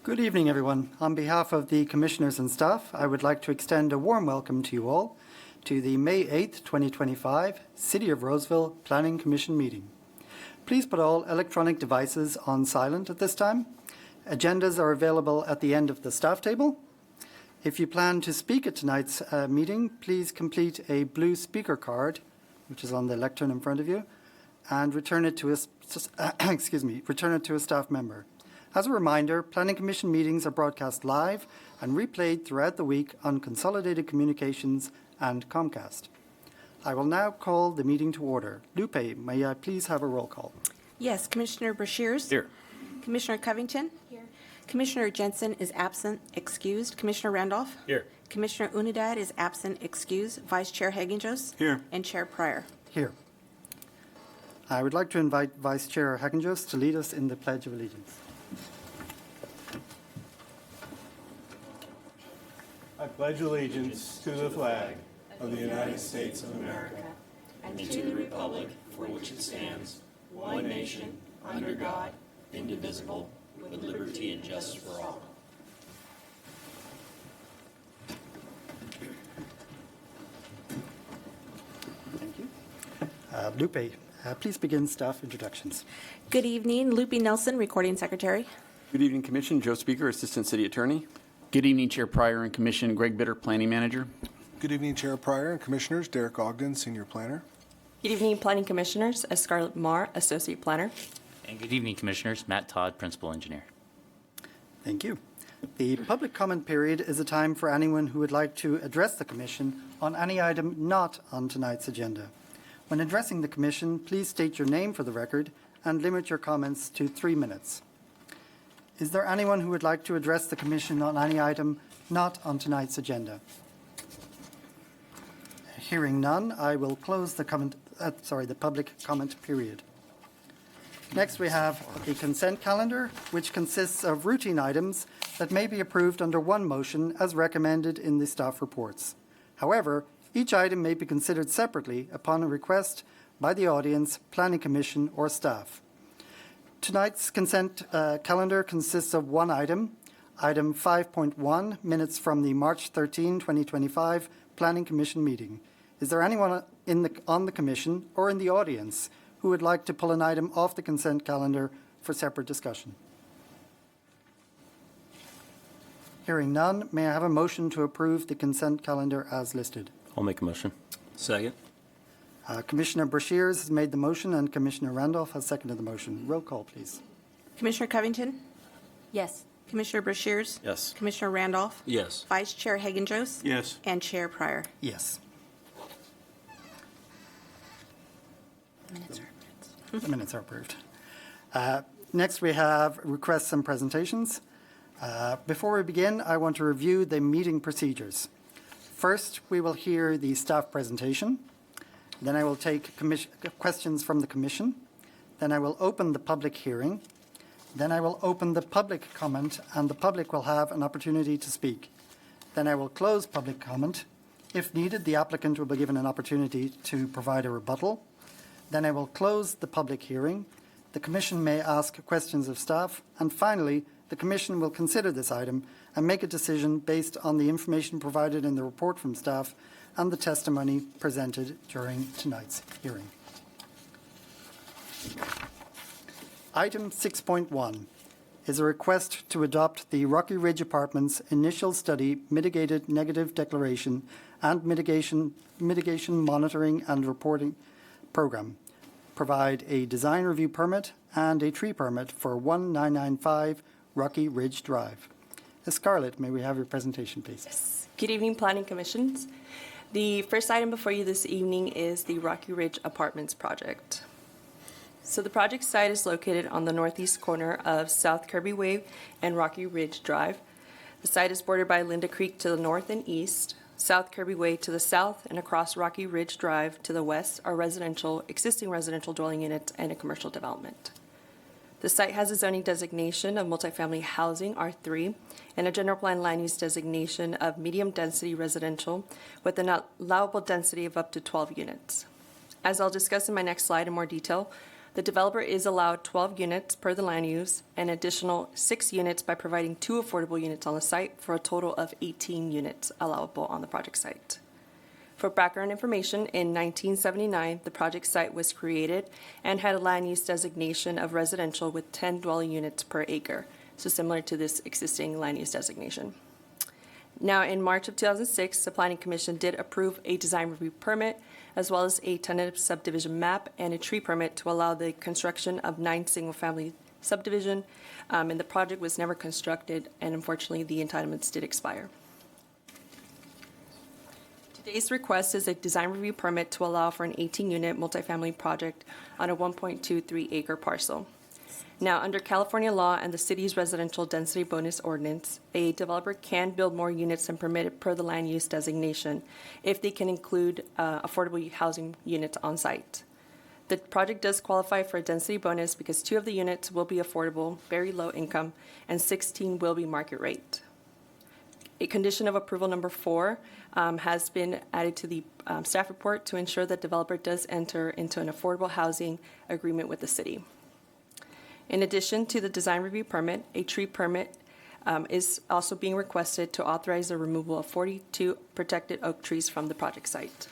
Good evening, everyone. On behalf of the Commissioners and staff, I would like to extend a warm welcome to you all to the May 8th, 2025 City of Roseville Planning Commission meeting. Please put all electronic devices on silent at this time. Agendas are available at the end of the staff table. If you plan to speak at tonight's meeting, please complete a blue speaker card, which is on the lectern in front of you, and return it to a staff member. As a reminder, Planning Commission meetings are broadcast live and replayed throughout the week on Consolidated Communications and Comcast. I will now call the meeting to order. Lupe, may I please have a roll call? Yes, Commissioner Brashears. Here. Commissioner Covington. Here. Commissioner Jensen is absent, excused. Commissioner Randolph. Here. Commissioner Unidad is absent, excused. Vice Chair Hagenjos. Here. And Chair Pryor. Here. I would like to invite Vice Chair Hagenjos to lead us in the Pledge of Allegiance. I pledge allegiance to the flag of the United States of America and to the republic for which it stands, one nation, under God, indivisible, with liberty and justice for all. Thank you. Lupe, please begin staff introductions. Good evening, Lupe Nelson, Recording Secretary. Good evening, Commission. Joe Speaker, Assistant City Attorney. Good evening, Chair Pryor and Commission. Greg Bitter, Planning Manager. Good evening, Chair Pryor and Commissioners. Derek Ogden, Senior Planner. Good evening, Planning Commissioners. Scarlett Marr, Associate Planner. And good evening, Commissioners. Matt Todd, Principal Engineer. Thank you. The public comment period is a time for anyone who would like to address the Commission on any item not on tonight's agenda. When addressing the Commission, please state your name for the record and limit your comments to 3 minutes. Is there anyone who would like to address the Commission on any item not on tonight's agenda? Hearing none, I will close the public comment period. Next, we have a consent calendar, which consists of routine items that may be approved under one motion as recommended in the staff reports. However, each item may be considered separately upon a request by the audience, Planning Commission, or staff. Tonight's consent calendar consists of one item, item 5.1, minutes from the March 13, 2025 Planning Commission meeting. Is there anyone on the Commission or in the audience who would like to pull an item off the consent calendar for separate discussion? Hearing none, may I have a motion to approve the consent calendar as listed? I'll make a motion. Second. Commissioner Brashears has made the motion and Commissioner Randolph has seconded the motion. Roll call, please. Commissioner Covington. Yes. Commissioner Brashears. Yes. Commissioner Randolph. Yes. Vice Chair Hagenjos. Yes. And Chair Pryor. Yes. Minutes are The minutes are approved. Next, we have requests and presentations. Before we begin, I want to review the meeting procedures. First, we will hear the staff presentation. Then I will take questions from the Commission. Then I will open the public hearing. Then I will open the public comment, and the public will have an opportunity to speak. Then I will close public comment. If needed, the applicant will be given an opportunity to provide a rebuttal. Then I will close the public hearing. The Commission may ask questions of staff. And finally, the Commission will consider this item and make a decision based on the information provided in the report from staff and the testimony presented during tonight's hearing. Item 6.1 is a request to adopt the Rocky Ridge Apartments Initial Study Mitigated Negative Declaration and Mitigation Monitoring and Reporting Program. Provide a design review permit and a tree permit for 1995 Rocky Ridge Drive. Scarlett, may we have your presentation, please? Yes. Good evening, Planning Commissions. The first item before you this evening is the Rocky Ridge Apartments project. So the project site is located on the northeast corner of South Kirby Way and Rocky Ridge Drive. The site is bordered by Linda Creek to the north and east, South Kirby Way to the south, and across Rocky Ridge Drive to the west are existing residential dwelling units and a commercial development. The site has a zoning designation of multifamily housing, R3, and a general plan land use designation of medium density residential with an allowable density of up to 12 units. As I'll discuss in my next slide in more detail, The developer is allowed 12 units per the land use, and additional 6 units by providing 2 affordable units on the site for a total of 18 units allowable on the project site. For background information, in 1979, the project site was created and had a land use designation of residential with 10 dwelling units per acre, so similar to this existing land use designation. Now, in March of 2006, the Planning Commission did approve a design review permit, as well as a tentative subdivision map and a tree permit to allow the construction of 9 single-family subdivision, and the project was never constructed, and unfortunately, the entitlements did expire. Today's request is a design review permit to allow for an 18-unit multifamily project on a 1.23-acre parcel. Now, under California law and the city's residential density bonus ordinance, a developer can build more units than permitted per the land use designation if they can include affordable housing units on site. The project does qualify for a density bonus because 2 of the units will be affordable, very low income, and 16 will be market rate. A condition of approval number 4 has been added to the staff report to ensure that developer does enter into an affordable housing agreement with the city. In addition to the design review permit, a tree permit is also being requested to authorize the removal of 42 protected oak trees from the project site.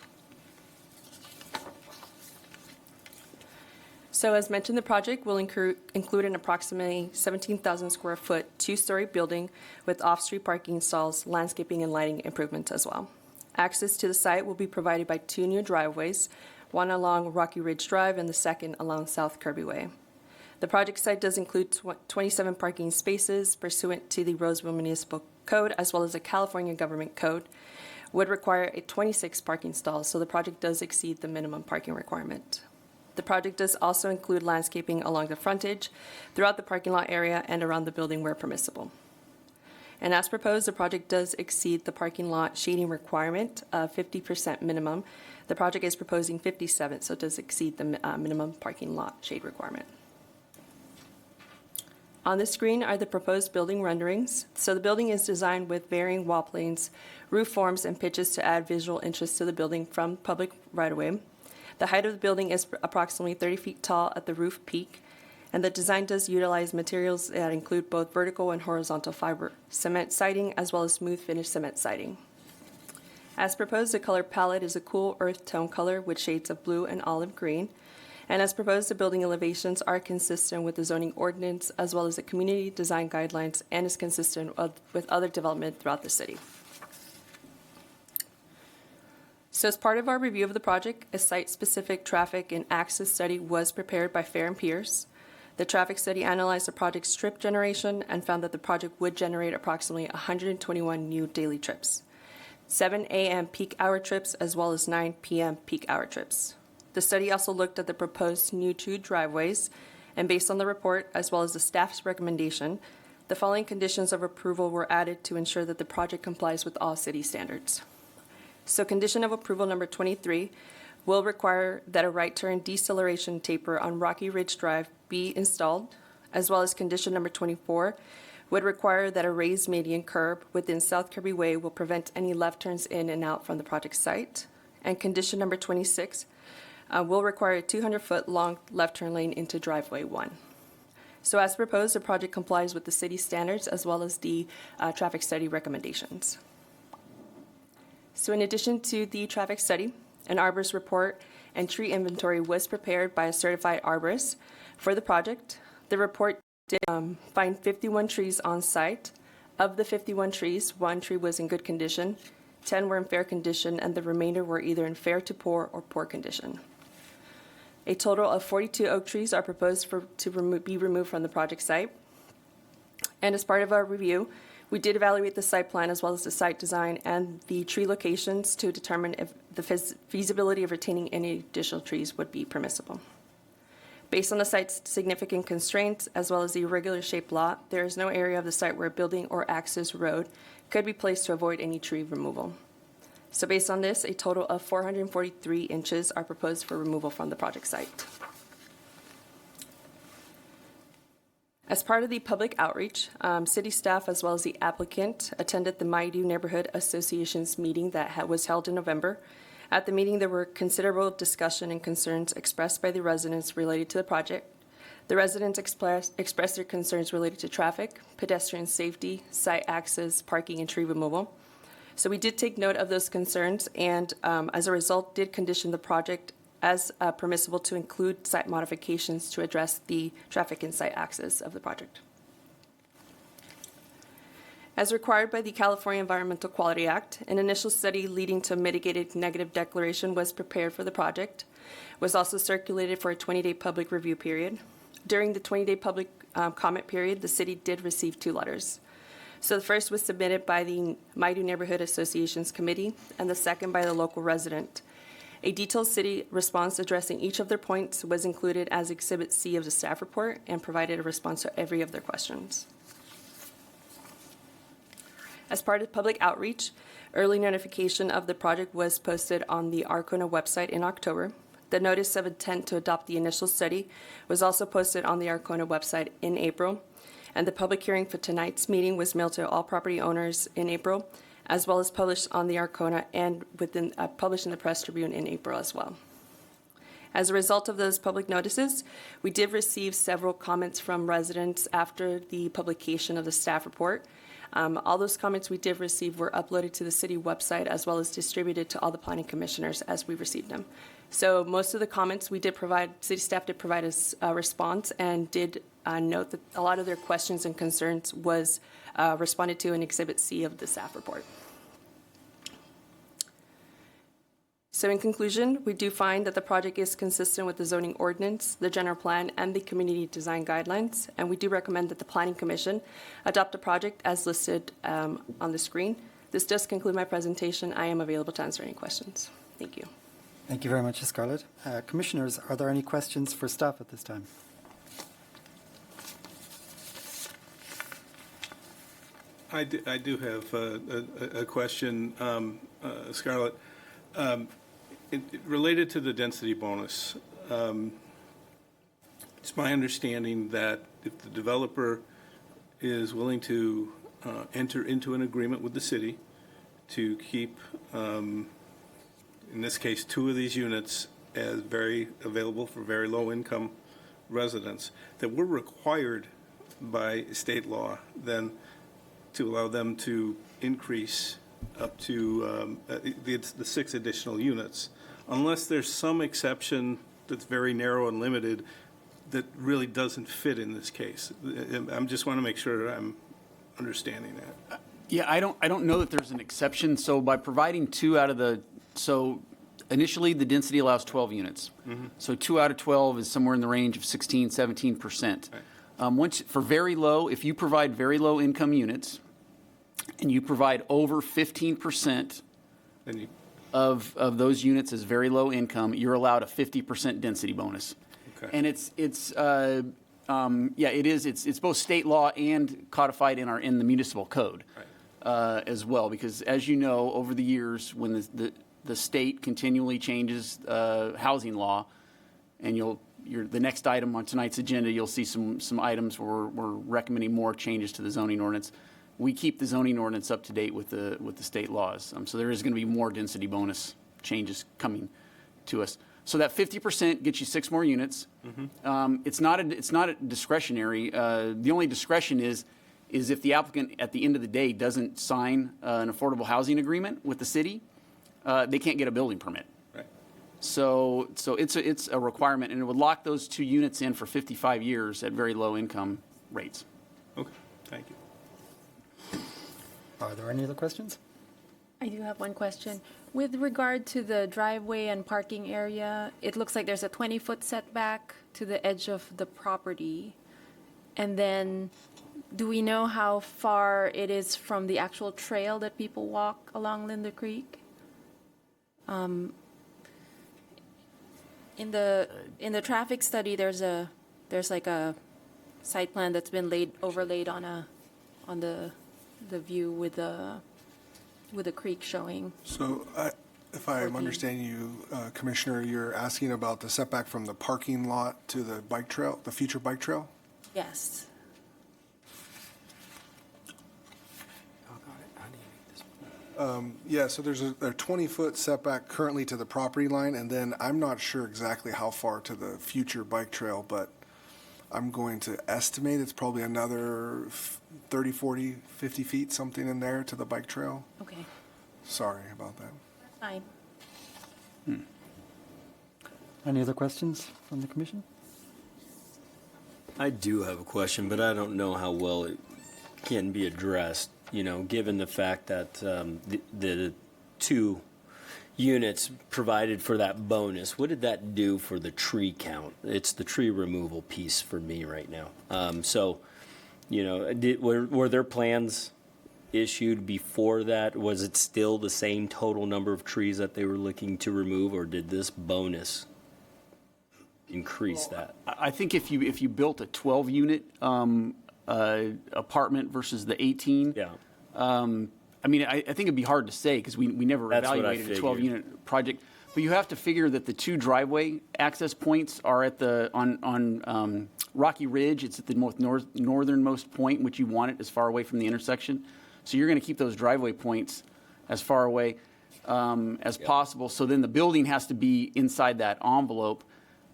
So as mentioned, the project will include an approximately 17,000 square foot, 2-story building with off-street parking stalls, landscaping, and lighting improvements as well. Access to the site will be provided by 2 new driveways, one along Rocky Ridge Drive and the second along South Kirby Way. The project site does include 27 parking spaces pursuant to the Roseville Municipal Code, as well as the California Government Code, would require a 26 parking stalls, so the project does exceed the minimum parking requirement. The project does also include landscaping along the frontage, throughout the parking lot area, and around the building where permissible. And as proposed, the project does exceed the parking lot shading requirement of 50% minimum. The project is proposing 57, so it does exceed the minimum parking lot shade requirement. On the screen are the proposed building renderings. So the building is designed with varying wall planes, roof forms, and pitches to add visual interest to the building from public right-of-way. The height of the building is approximately 30 feet tall at the roof peak, and the design does utilize materials that include both vertical and horizontal fiber cement siding, as well as smooth finish cement siding. As proposed, the color palette is a cool earth tone color with shades of blue and olive green. And as proposed, the building elevations are consistent with the zoning ordinance, as well as the community design guidelines, and is consistent with other development throughout the city. So as part of our review of the project, a site-specific traffic and access study was prepared by Fair and Pierce. The traffic study analyzed the project's trip generation and found that the project would generate approximately 121 new daily trips, 7 a.m. peak hour trips, as well as 9 p.m. peak hour trips. The study also looked at the proposed new 2 driveways, and based on the report, as well as the staff's recommendation, the following conditions of approval were added to ensure that the project complies with all city standards. So condition of approval number 23 will require that a right turn deceleration taper on Rocky Ridge Drive be installed, as well as condition number 24 would require that a raised median curb within South Kirby Way will prevent any left turns in and out from the project site. And condition number 26 will require a 200-foot long left turn lane into driveway 1. So as proposed, the project complies with the city standards as well as the traffic study recommendations. So in addition to the traffic study, an arborist report and tree inventory was prepared by a certified arborist for the project. The report did find 51 trees on site. Of the 51 trees, 1 tree was in good condition, 10 were in fair condition, and the remainder were either in fair to poor or poor condition. A total of 42 oak trees are proposed to be removed from the project site. And as part of our review, we did evaluate the site plan as well as the site design and the tree locations to determine if the feasibility of retaining any additional trees would be permissible. Based on the site's significant constraints as well as the irregular shaped lot, there is no area of the site where a building or access road could be placed to avoid any tree removal. So based on this, a total of 443 inches are proposed for removal from the project site. As part of the public outreach, city staff as well as the applicant attended the Maidu Neighborhood Association's meeting that was held in November. At the meeting, there were considerable discussion and concerns expressed by the residents related to the project. The residents expressed their concerns related to traffic, pedestrian safety, site access, parking, and tree removal. So we did take note of those concerns and, as a result, did condition the project as permissible to include site modifications to address the traffic and site access of the project. As required by the California Environmental Quality Act, an initial study leading to a mitigated negative declaration was prepared for the project, was also circulated for a 20-day public review period. During the 20-day public comment period, the city did receive 2 letters. So the first was submitted by the Maidu Neighborhood Associations Committee, and the second by the local resident. A detailed city response addressing each of their points was included as Exhibit C of the staff report and provided a response to every of their questions. As part of public outreach, early notification of the project was posted on the Arcona website in October. The notice of intent to adopt the initial study was also posted on the Arcona website in April, and the public hearing for tonight's meeting was mailed to all property owners in April, as well as published on the Arcona and published in the Press Tribune in April as well. As a result of those public notices, we did receive several comments from residents after the publication of the staff report. All those comments we did receive were uploaded to the city website as well as distributed to all the planning commissioners as we received them. So most of the comments we did provide, city staff did provide us a response and did note that a lot of their questions and concerns was responded to in Exhibit C of the staff report. So in conclusion, we do find that the project is consistent with the zoning ordinance, the general plan, and the community design guidelines, and we do recommend that the Planning Commission adopt the project as listed on the screen. This does conclude my presentation. I am available to answer any questions. Thank you. Thank you very much, Scarlett. Commissioners, are there any questions for staff at this time? I do have a question, Scarlett. Related to the density bonus, it's my understanding that if the developer is willing to enter into an agreement with the city to keep, in this case, 2 of these units as very available for very low-income residents, that we're required by state law then to allow them to increase up to the 6 additional units, unless there's some exception that's very narrow and limited that really doesn't fit in this case. I just want to make sure I'm understanding that. Yeah, I don't know that there's an exception. So by providing 2 out of the, so initially the density allows 12 units. Mm-hmm. So 2 out of 12 is somewhere in the range of 16, 17%. Right. Once for very low, if you provide very low income units and you provide over 15% of those units as very low income, you're allowed a 50% density bonus. Okay. And it's both state law and codified in the municipal code. Right. As well, because as you know, over the years, when the state continually changes housing law, and the next item on tonight's agenda, you'll see some items where we're recommending more changes to the zoning ordinance. We keep the zoning ordinance up to date with the state laws. So there is going to be more density bonus changes coming to us. So that 50% gets you 6 more units. Mm-hmm. It's not a discretionary. The only discretion is if the applicant at the end of the day doesn't sign an affordable housing agreement with the city, they can't get a building permit. Right. So it's a requirement, and it would lock those 2 units in for 55 years at very low income rates. Okay, thank you. Are there any other questions? I do have one question. With regard to the driveway and parking area, it looks like there's a 20-foot setback to the edge of the property. And then do we know how far it is from the actual trail that people walk along Linda Creek? In the traffic study, there's like a site plan that's been overlaid on the view with the creek showing. So if I'm understanding you, Commissioner, you're asking about the setback from the parking lot to the bike trail, the future bike trail? Yeah, so there's a 20-foot setback currently to the property line, and then I'm not sure exactly how far to the future bike trail, but I'm going to estimate it's probably another 30, 40, 50 feet, something in there to the bike trail. Okay, Sorry about that. fine. Any other questions from the commission? I do have a question, but I don't know how well it can be addressed, given the fact that the 2 units provided for that bonus, what did that do for the tree count? It's the tree removal piece for me right now. Were there plans issued before that? Was it still the same total number of trees that they were looking to remove, or did this bonus increase that? I think if you built a 12-unit apartment versus the 18, Yeah. I think it'd be hard to say because we never That's what I evaluated a figured. 12-unit project. But you have to figure that the 2 driveway access points are at on Rocky Ridge. It's at the northernmost point, which you want it as far away from the intersection. So you're going to keep those driveway points as far away as possible. So then the building has to be inside that envelope.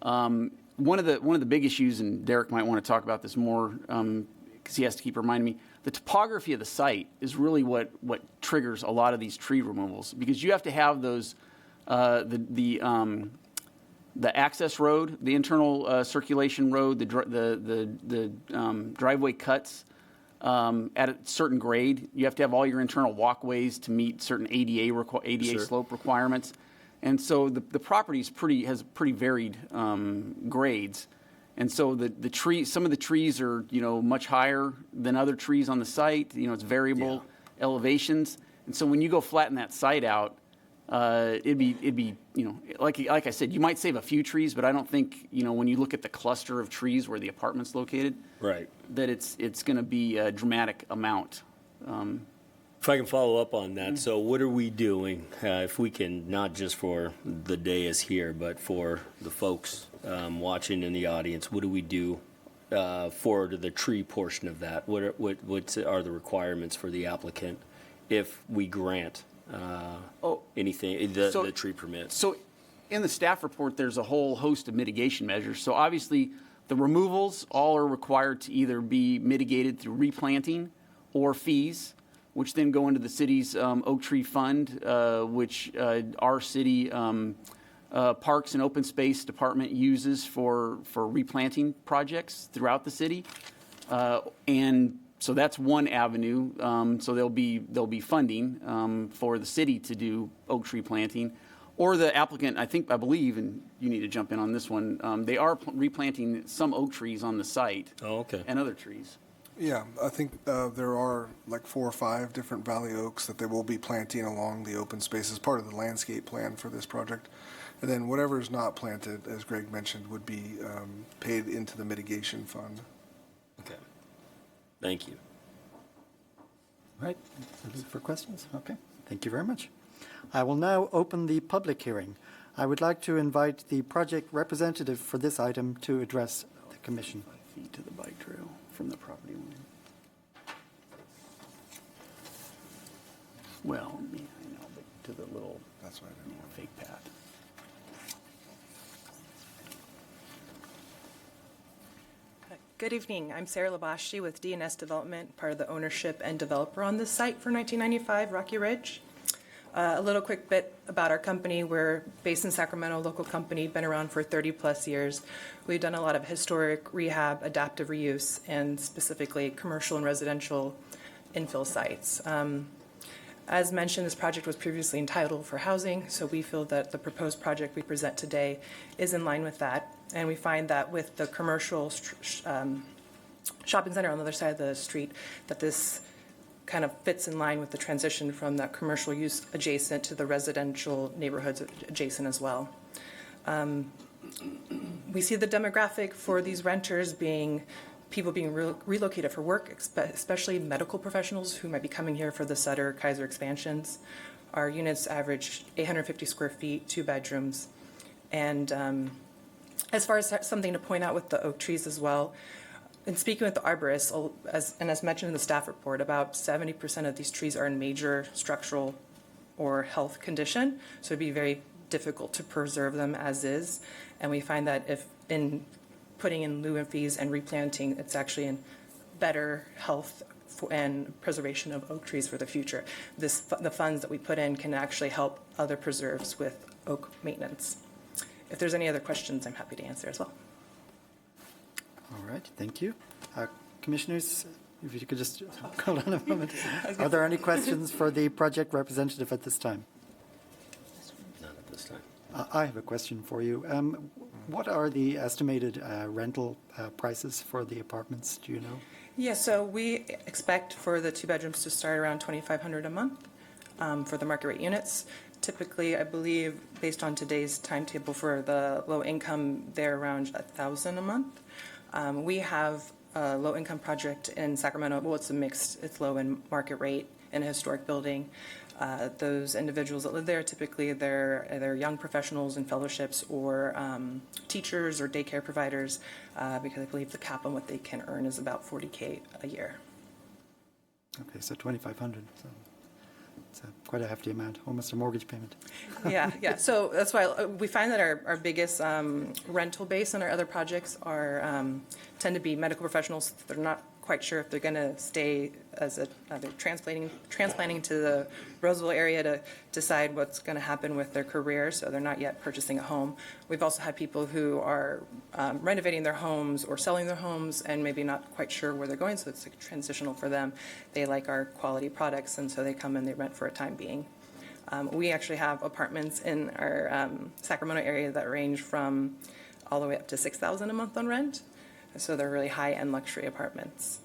One of the big issues, and Derek might want to talk about this more because he has to keep reminding me, the topography of the site is really what triggers a lot of these tree removals, because you have to have those the access road, the internal circulation road, the driveway cuts at a certain grade. You have to have all your internal walkways to meet certain ADA Sure. slope requirements. And so the property has pretty varied grades. And so some of the trees are, much higher than other trees on the site. It's variable elevations. And so when you go flatten that site out, it'd be, like I said, you might save a few trees, but I don't think, when you look at the cluster of trees where the apartment's located, Right. that it's going to be a dramatic amount. If I can follow up on that, so what are we doing, if we can, not just for the day is here, but for the folks watching in the audience, what do we do for the tree portion of that? What are the requirements for the applicant if we grant anything, the tree permit? So in the staff report, there's a whole host of mitigation measures. So obviously, the removals all are required to either be mitigated through replanting or fees, which then go into the city's Oak Tree Fund, which our city Parks and Open Space Department uses for replanting projects throughout the city. And so that's one avenue. So there'll be funding for the city to do oak tree planting. Or the applicant, I believe, and you need to jump in on this one, they are replanting some oak trees on the site. Oh, okay. And other trees. Yeah, I think there are like 4 or 5 different valley oaks that they will be planting along the open space as part of the landscape plan for this project. And then whatever is not planted, as Greg mentioned, would be paid into the mitigation fund. Okay. Thank you. All right, for questions? Okay, thank you very much. I will now open the public hearing. I would like to invite the project representative for this item to address the commission. 5 feet to the bike trail from the property line. Well, I know, but to the little That's what I didn't fake path. Good evening. I'm Sarah Labashi with DNS Development, part of the ownership and developer on this site for 1995 Rocky Ridge. A little quick bit about our company. We're based in Sacramento, local company, been around for 30-plus years. We've done a lot of historic rehab, adaptive reuse, and specifically commercial and residential infill sites. As mentioned, this project was previously entitled for housing, so we feel that the proposed project we present today is in line with that. And we find that with the commercial shopping center on the other side of the street, that this kind of fits in line with the transition from that commercial use adjacent to the residential neighborhoods adjacent as well. We see the demographic for these renters being people being relocated for work, especially medical professionals who might be coming here for the Sutter Kaiser expansions. Our units average 850 square feet, 2 bedrooms. And as far as something to point out with the oak trees as well, in speaking with the arborists, as mentioned in the staff report, about 70% of these trees are in major structural or health condition, so it'd be very difficult to preserve them as is. And we find that if in putting in lieu of fees and replanting, it's actually in better health and preservation of oak trees for the future. The funds that we put in can actually help other preserves with oak maintenance. If there's any other questions, I'm happy to answer as well. All right, thank you. Commissioners, if you could just hold on a moment. Are there any questions for the project representative at this time? Not at this time. I have a question for you. What are the estimated rental prices for the apartments? Do you know? Yeah, so we expect for the 2 bedrooms to start around $2,500 a month for the market rate units. Typically, I believe, based on today's timetable for the low income, they're around $1,000 a month. We have a low income project in Sacramento. Well, it's a mixed, it's low and market rate in a historic building. Those individuals that live there, typically they're young professionals in fellowships or teachers or daycare providers, because I believe the cap on what they can earn is about $40K a year. Okay, so 2,500. So it's quite a hefty amount, almost a mortgage payment. Yeah. So that's why we find that our biggest rental base on our other projects tend to be medical professionals. They're not quite sure if they're going to stay as they're transplanting to the Roseville area to decide what's going to happen with their career, so they're not yet purchasing a home. We've also had people who are renovating their homes or selling their homes and maybe not quite sure where they're going, so it's like transitional for them. They like our quality products, and so they come and they rent for a time being. We actually have apartments in our Sacramento area that range from all the way up to $6,000 a month on rent. So they're really high-end luxury apartments.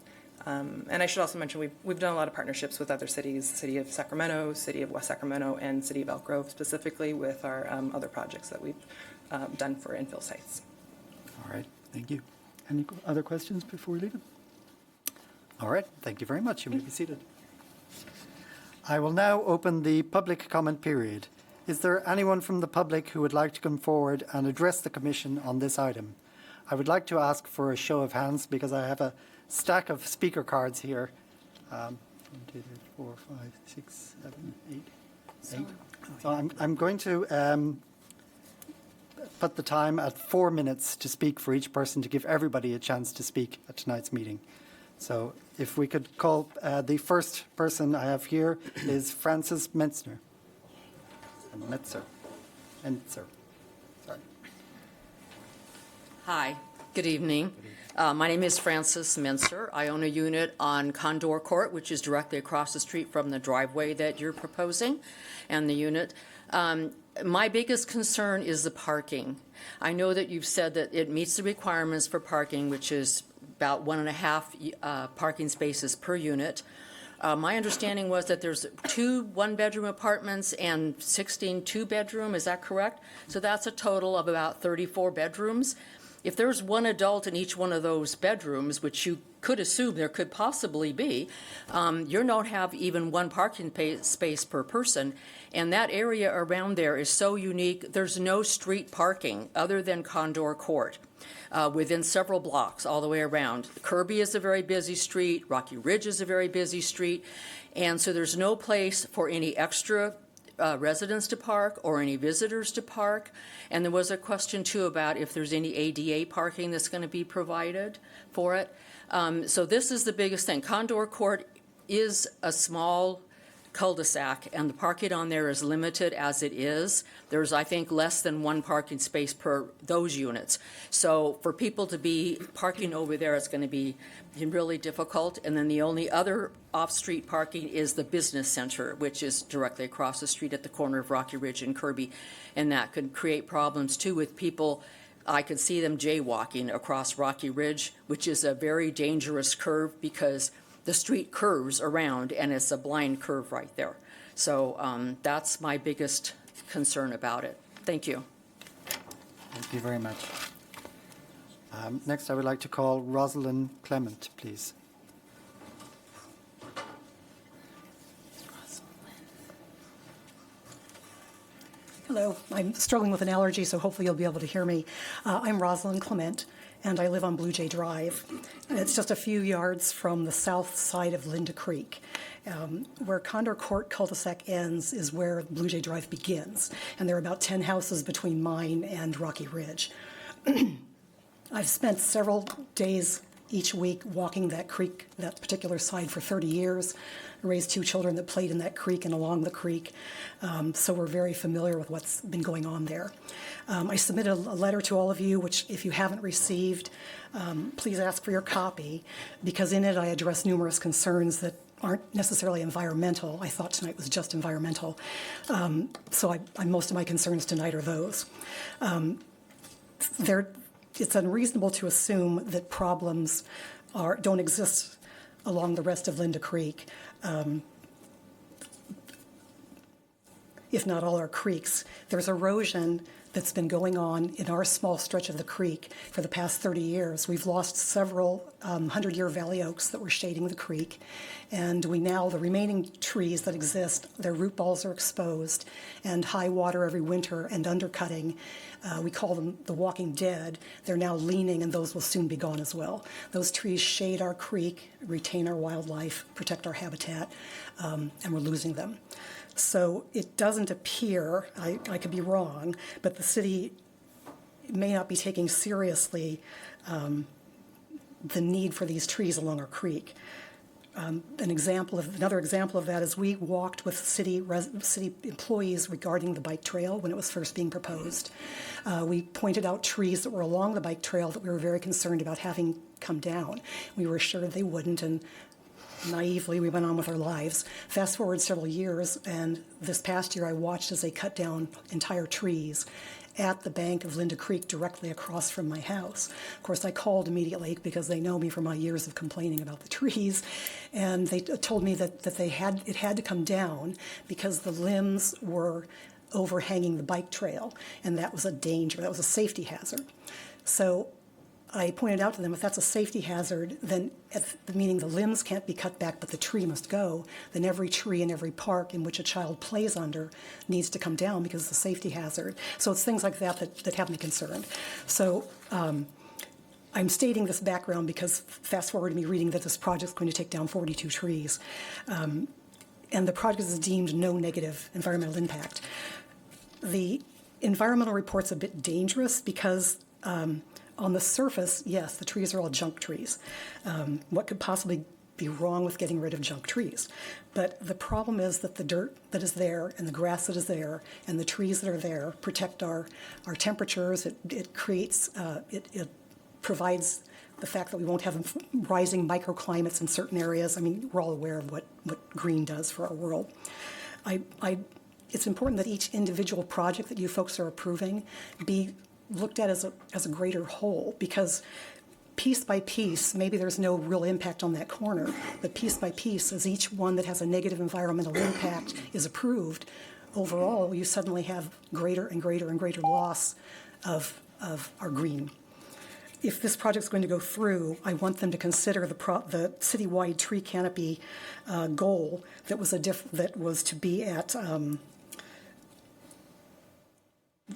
And I should also mention we've done a lot of partnerships with other cities, City of Sacramento, City of West Sacramento, and City of Elk Grove specifically with our other projects that we've done for infill sites. All right, thank you. Any other questions before we leave it? All right, thank you very much. You may be seated. I will now open the public comment period. Is there anyone from the public who would like to come forward and address the Commission on this item? I would like to ask for a show of hands because I have a stack of speaker cards here. 1, 2, 3, 4, 5, 6, 7, 8. So I'm going to put the time at 4 minutes to speak for each person to give everybody a chance to speak at tonight's meeting. So if we could call the first person I have here is Francis Metzner. Sorry. Hi, good evening. My name is Frances Menser. I own a unit on Condor Court, which is directly across the street from the driveway that you're proposing and the unit. My biggest concern is the parking. I know that you've said that it meets the requirements for parking, which is about 1.5 parking spaces per unit. My understanding was that there's 2 one-bedroom apartments and 16 two-bedroom. Is that correct? So that's a total of about 34 bedrooms. If there's one adult in each one of those bedrooms, which you could assume there could possibly be, you don't have even 1 parking space per person. And that area around there is so unique. There's no street parking other than Condor Court within several blocks all the way around. Kirby is a very busy street. Rocky Ridge is a very busy street. And so there's no place for any extra residents to park or any visitors to park. And there was a question, too, about if there's any ADA parking that's going to be provided for it. So this is the biggest thing. Condor Court is a small cul-de-sac, and the parking on there is limited as it is. There's, I think, less than 1 parking space per those units. So for people to be parking over there, it's going to be really difficult. And then the only other off-street parking is the business center, which is directly across the street at the corner of Rocky Ridge and Kirby. And that could create problems, too, with people. I could see them jaywalking across Rocky Ridge, which is a very dangerous curve because the street curves around, and it's a blind curve right there. So that's my biggest concern about it. Thank you. Thank you very much. Next, I would like to call Rosalind Clement, please. Hello, I'm struggling with an allergy, so hopefully you'll be able to hear me. I'm Rosalind Clement, and I live on Blue Jay Drive. It's just a few yards from the south side of Linda Creek. Where Condor Court cul-de-sac ends is where Blue Jay Drive begins, and there are about 10 houses between mine and Rocky Ridge. I've spent several days each week walking that creek, that particular side, for 30 years. I raised 2 children that played in that creek and along the creek, so we're very familiar with what's been going on there. I submitted a letter to all of you, which if you haven't received, please ask for your copy, because in it I address numerous concerns that aren't necessarily environmental. I thought tonight was just environmental. So most of my concerns tonight are those. It's unreasonable to assume that problems don't exist along the rest of Linda Creek, if not all our creeks. There's erosion that's been going on in our small stretch of the creek for the past 30 years. We've lost several 100-year valley oaks that were shading the creek, and the remaining trees that exist, their root balls are exposed, and high water every winter and undercutting, we call them the walking dead, they're now leaning, and those will soon be gone as well. Those trees shade our creek, retain our wildlife, protect our habitat, and we're losing them. So it doesn't appear, I could be wrong, but the city may not be taking seriously the need for these trees along our creek. Another example of that is we walked with city employees regarding the bike trail when it was first being proposed. We pointed out trees that were along the bike trail that we were very concerned about having come down. We were assured they wouldn't, and naively, we went on with our lives. Fast forward several years, and this past year I watched as they cut down entire trees at the bank of Linda Creek directly across from my house. Of course, I called immediately because they know me from my years of complaining about the trees, and they told me that it had to come down because the limbs were overhanging the bike trail, and that was a danger, that was a safety hazard. So I pointed out to them, if that's a safety hazard, then meaning the limbs can't be cut back, but the tree must go, then every tree in every park in which a child plays under needs to come down because it's a safety hazard. So it's things like that have me concerned. So I'm stating this background because fast forward to me reading that this project is going to take down 42 trees. And the project is deemed no negative environmental impact. The environmental report's a bit dangerous because on the surface, yes, the trees are all junk trees. What could possibly be wrong with getting rid of junk trees? But the problem is that the dirt that is there and the grass that is there and the trees that are there protect our temperatures. It creates, it provides the fact that we won't have rising microclimates in certain areas. I mean, we're all aware of what green does for our world. It's important that each individual project that you folks are approving be looked at as a greater whole, because piece by piece, maybe there's no real impact on that corner, but piece by piece, as each one that has a negative environmental impact is approved, overall, you suddenly have greater and greater and greater loss of our green. If this project's going to go through, I want them to consider the citywide tree canopy goal that was to be at.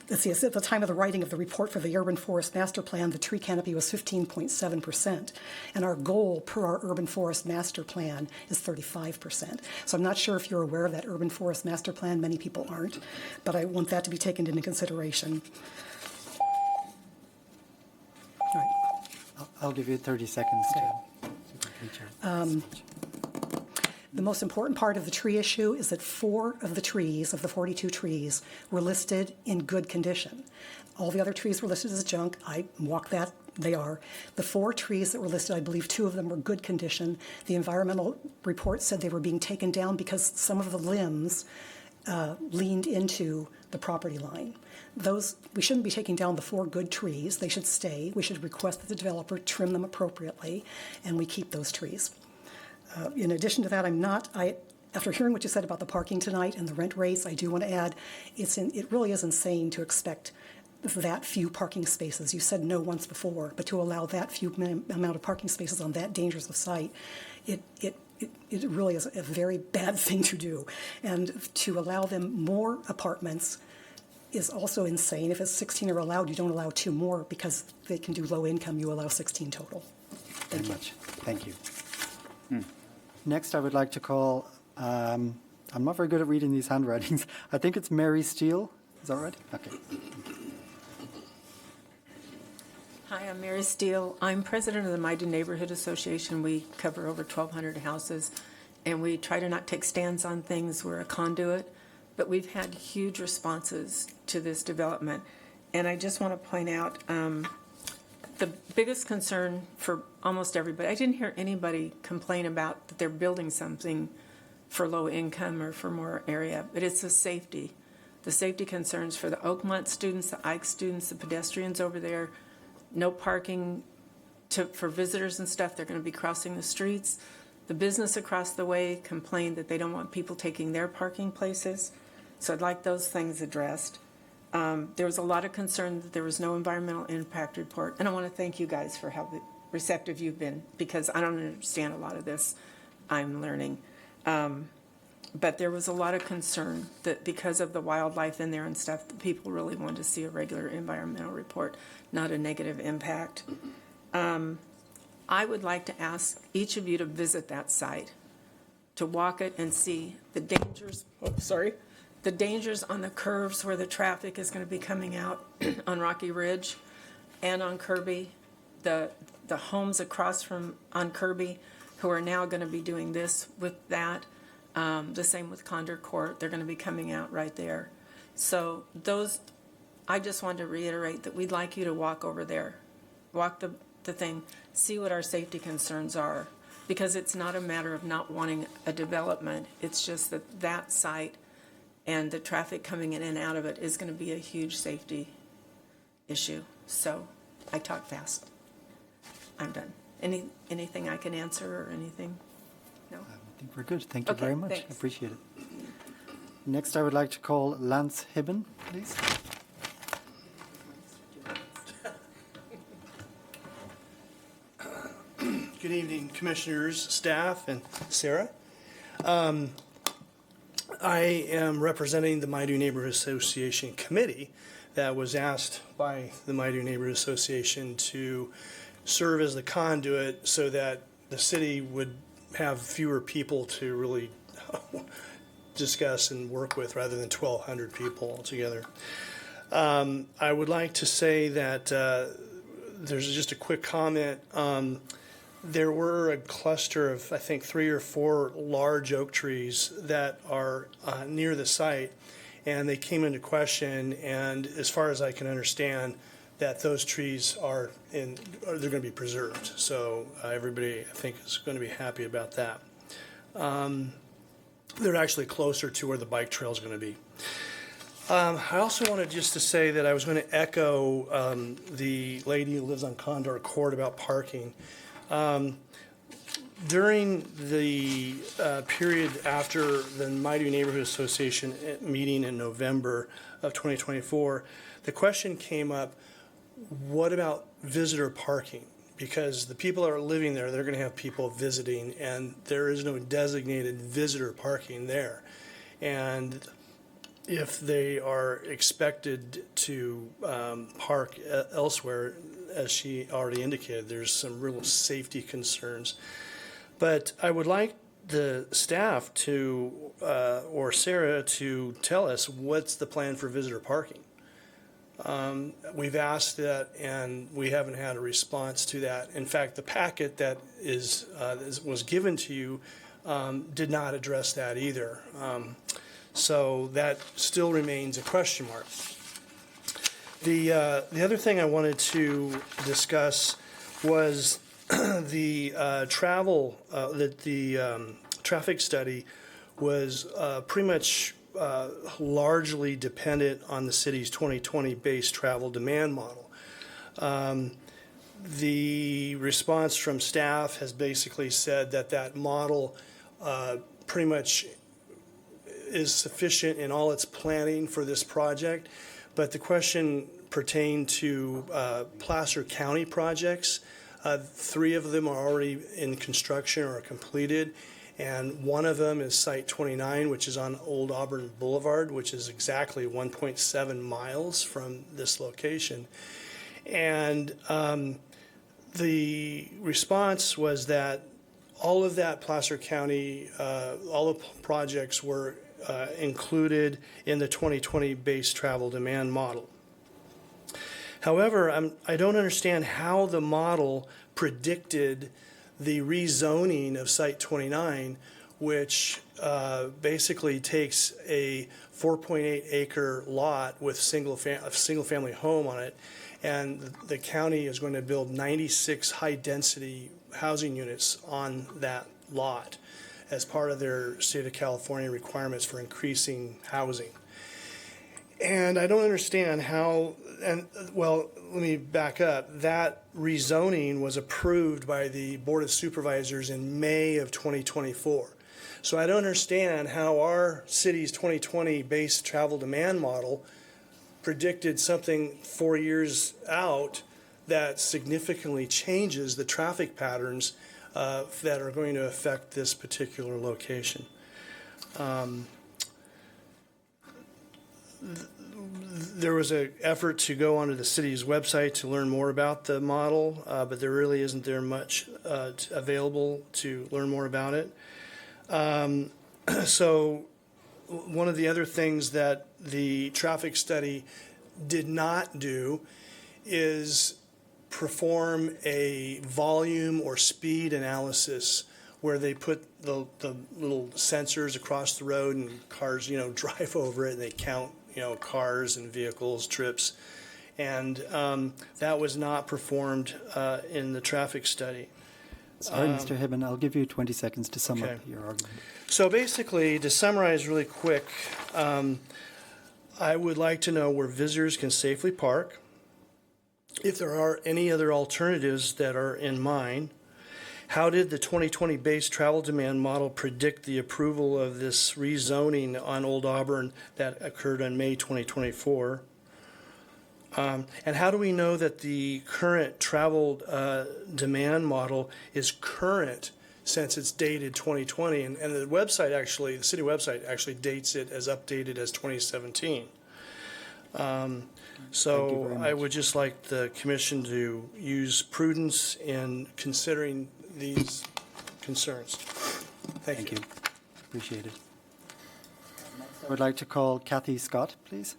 Let's see, at the time of the writing of the report for the Urban Forest Master Plan, the tree canopy was 15.7%, and our goal per our Urban Forest Master Plan is 35%. So I'm not sure if you're aware of that Urban Forest Master Plan. Many people aren't, but I want that to be taken into consideration. All right. I'll give you 30 seconds to complete your The most important part of the tree issue is that 4 of the trees, of the 42 trees, were listed in good condition. All the other trees were listed as junk. I walked that. They are. The 4 trees that were listed, I believe 2 of them were good condition. The environmental report said they were being taken down because some of the limbs leaned into the property line. We shouldn't be taking down the 4 good trees. They should stay. We should request that the developer trim them appropriately, and we keep those trees. In addition to that, after hearing what you said about the parking tonight and the rent rates, I do want to add, it really is insane to expect that few parking spaces. You said no once before, but to allow that few amount of parking spaces on that dangerous of site, it really is a very bad thing to do. And to allow them more apartments is also insane. If it's 16 are allowed, you don't allow 2 more because they can do low income, you allow 16 total. Very much. Thank you. Next, I would like to call, I'm not very good at reading these handwritings. I think it's Mary Steele. Is that right? Okay. Hi, I'm Mary Steele. I'm president of the Mighty Neighborhood Association. We cover over 1,200 houses, and we try to not take stands on things. We're a conduit, but we've had huge responses to this development. And I just want to point out the biggest concern for almost everybody, I didn't hear anybody complain about that they're building something for low income or for more area, but it's the safety concerns for the Oakmont students, the Ike students, the pedestrians over there. No parking for visitors and stuff. They're going to be crossing the streets. The business across the way complained that they don't want people taking their parking places. So I'd like those things addressed. There was a lot of concern that there was no environmental impact report. And I want to thank you guys for how receptive you've been, because I don't understand a lot of this. I'm learning. But there was a lot of concern that because of the wildlife in there and stuff, that people really wanted to see a regular environmental report, not a negative impact. I would like to ask each of you to visit that site, to walk it and see the dangers, the dangers on the curves where the traffic is going to be coming out on Rocky Ridge and on Kirby, the homes across from on Kirby who are now going to be doing this with that. The same with Condor Court. They're going to be coming out right there. So I just wanted to reiterate that we'd like you to walk over there, walk the thing, see what our safety concerns are, because it's not a matter of not wanting a development. It's just that site and the traffic coming in and out of it is going to be a huge safety issue. So I talk fast. I'm done. Anything I can answer or anything? No? I think we're good. Thank you Okay, very much. thanks. I appreciate it. Next, I would like to call Lance Hibben, please. Good evening, commissioners, staff, and Sarah. I am representing the Mighty Neighborhood Association committee that was asked by the Mighty Neighborhood Association to serve as the conduit so that the city would have fewer people to really discuss and work with rather than 1,200 people altogether. I would like to say that there's just a quick comment. There were a cluster of, I think, 3 or 4 large oak trees that are near the site, and they came into question, and as far as I can understand, that those trees they're going to be preserved. So everybody, I think, is going to be happy about that. They're actually closer to where the bike trail is going to be. I also wanted just to say that I was going to echo the lady who lives on Condor Court about parking. During the period after the Mighty Neighborhood Association meeting in November of 2024, the question came up, what about visitor parking? Because the people that are living there, they're going to have people visiting, and there is no designated visitor parking there. And if they are expected to park elsewhere, as she already indicated, there's some real safety concerns. But I would like the staff to, or Sarah, to tell us what's the plan for visitor parking. We've asked that, and we haven't had a response to that. In fact, the packet that was given to you did not address that either. So that still remains a question mark. The other thing I wanted to discuss was the traffic study was pretty much largely dependent on the city's 2020 base travel demand model. The response from staff has basically said that model pretty much is sufficient in all its planning for this project, but the question pertained to Placer County projects. 3 of them are already in construction or completed, And one of them is Site 29, which is on Old Auburn Boulevard, which is exactly 1.7 miles from this location. And the response was that all of that Placer County, all the projects were included in the 2020 base travel demand model. However, I don't understand how the model predicted the rezoning of Site 29, which basically takes a 4.8 acre lot with a single family home on it, and the county is going to build 96 high density housing units on that lot as part of their state of California requirements for increasing housing. And I don't understand how, well, let me back up. That rezoning was approved by the Board of Supervisors in May of 2024. So I don't understand how our city's 2020 base travel demand model predicted something 4 years out that significantly changes the traffic patterns that are going to affect this particular location. There was an effort to go onto the city's website to learn more about the model, but there really isn't there much available to learn more about it. So one of the other things that the traffic study did not do is perform a volume or speed analysis where they put the little sensors across the road and cars, drive over it and they count, cars and vehicles, trips. And that was not performed in the traffic study. Sorry, Mr. Hibben, I'll give you 20 seconds to sum okay. up your argument. So basically, to summarize really quick, I would like to know where visitors can safely park, if there are any other alternatives that are in mind. How did the 2020 base travel demand model predict the approval of this rezoning on Old Auburn that occurred on May 2024? And how do we know that the current travel demand model is current since it's dated 2020? And the website actually, the city website actually dates it as updated as 2017. So I would just like the commission to use prudence in considering these concerns. Thank you. Appreciate it. I would like to call Kathy Scott, please.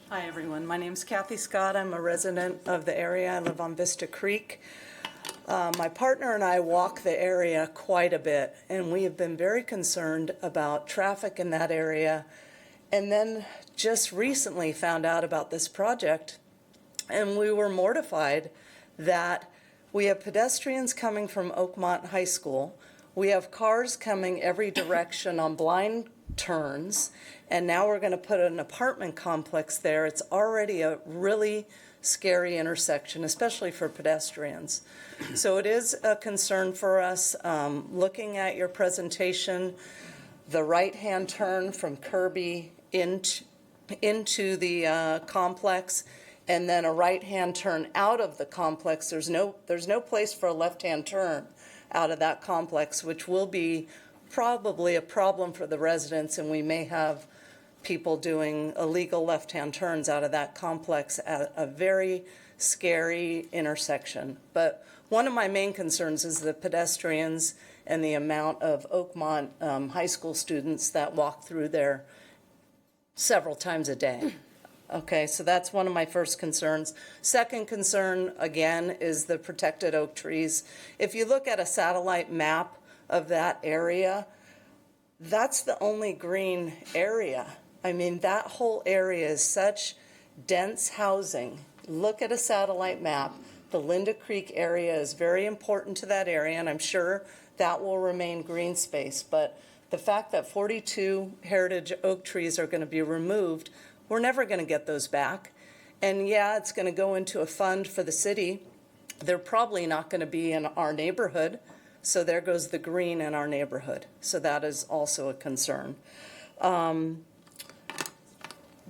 Hi, everyone. My name's Kathy Scott. I'm a resident of the area. I live on Vista Creek. My partner and I walk the area quite a bit, and we have been very concerned about traffic in that area, and then just recently found out about this project, and we were mortified that we have pedestrians coming from Oakmont High School, we have cars coming every direction on blind turns, and now we're going to put an apartment complex there. It's already a really scary intersection, especially for pedestrians. So it is a concern for us. Looking at your presentation, the right-hand turn from Kirby into the complex, and then a right-hand turn out of the complex. There's no place for a left-hand turn out of that complex, which will be probably a problem for the residents, and we may have people doing illegal left-hand turns out of that complex at a very scary intersection. But one of my main concerns is the pedestrians and the amount of Oakmont high school students that walk through there several times a day. Okay, so that's one of my first concerns. Second concern, again, is the protected oak trees. If you look at a satellite map of that area, that's the only green area. I mean, that whole area is such dense housing. Look at a satellite map. The Linda Creek area is very important to that area, and I'm sure that will remain green space. But the fact that 42 heritage oak trees are going to be removed, we're never going to get those back. And yeah, it's going to go into a fund for the city. They're probably not going to be in our neighborhood. So there goes the green in our neighborhood. So that is also a concern.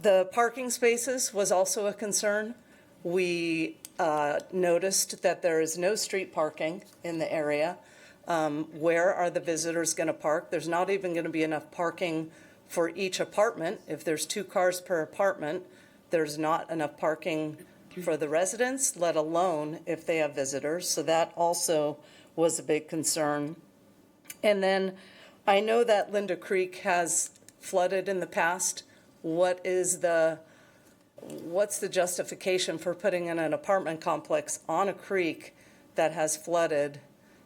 The parking spaces was also a concern. We noticed that there is no street parking in the area. Where are the visitors going to park? There's not even going to be enough parking for each apartment. If there's 2 cars per apartment, there's not enough parking for the residents, let alone if they have visitors. So that also was a big concern. And then I know that Linda Creek has flooded in the past. What's the justification for putting in an apartment complex on a creek that has flooded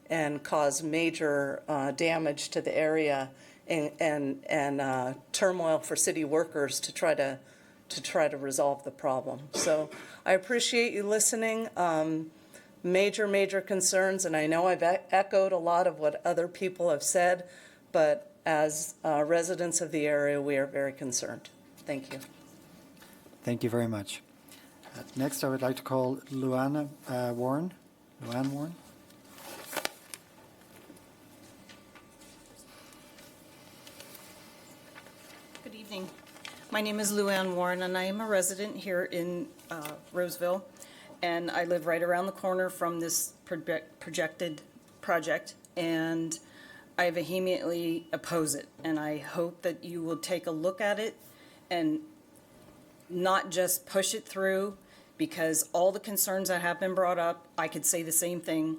and caused major damage to the area and turmoil for city workers to try to resolve the problem? So I appreciate you listening. Major concerns, and I know I've echoed a lot of what other people have said, but as residents of the area, we are very concerned. Thank you. Thank you very much. Next, I would like to call Luann Warren. Luann Warren. Good evening. My name is Luann Warren, and I am a resident here in Roseville, and I live right around the corner from this projected project, and I vehemently oppose it, and I hope that you will take a look at it and not just push it through, because all the concerns that have been brought up, I could say the same thing.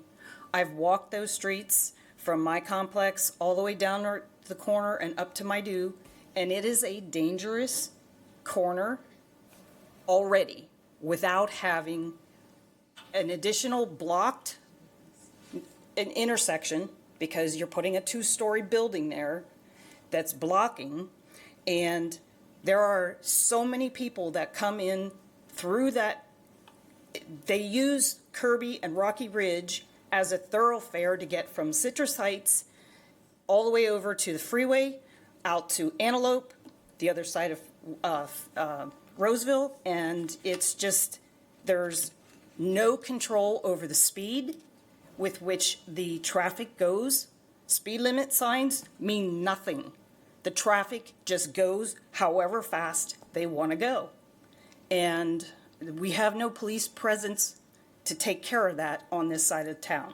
I've walked those streets from my complex all the way down the corner and up to my due, and it is a dangerous corner already without having an additional blocked an intersection, because you're putting a 2-story building there that's blocking, and there are so many people that come in through that. They use Kirby and Rocky Ridge as a thoroughfare to get from Citrus Heights all the way over to the freeway, out to Antelope, the other side of Roseville, and it's just, there's no control over the speed with which the traffic goes. Speed limit signs mean nothing. The traffic just goes however fast they want to go. And we have no police presence to take care of that on this side of town.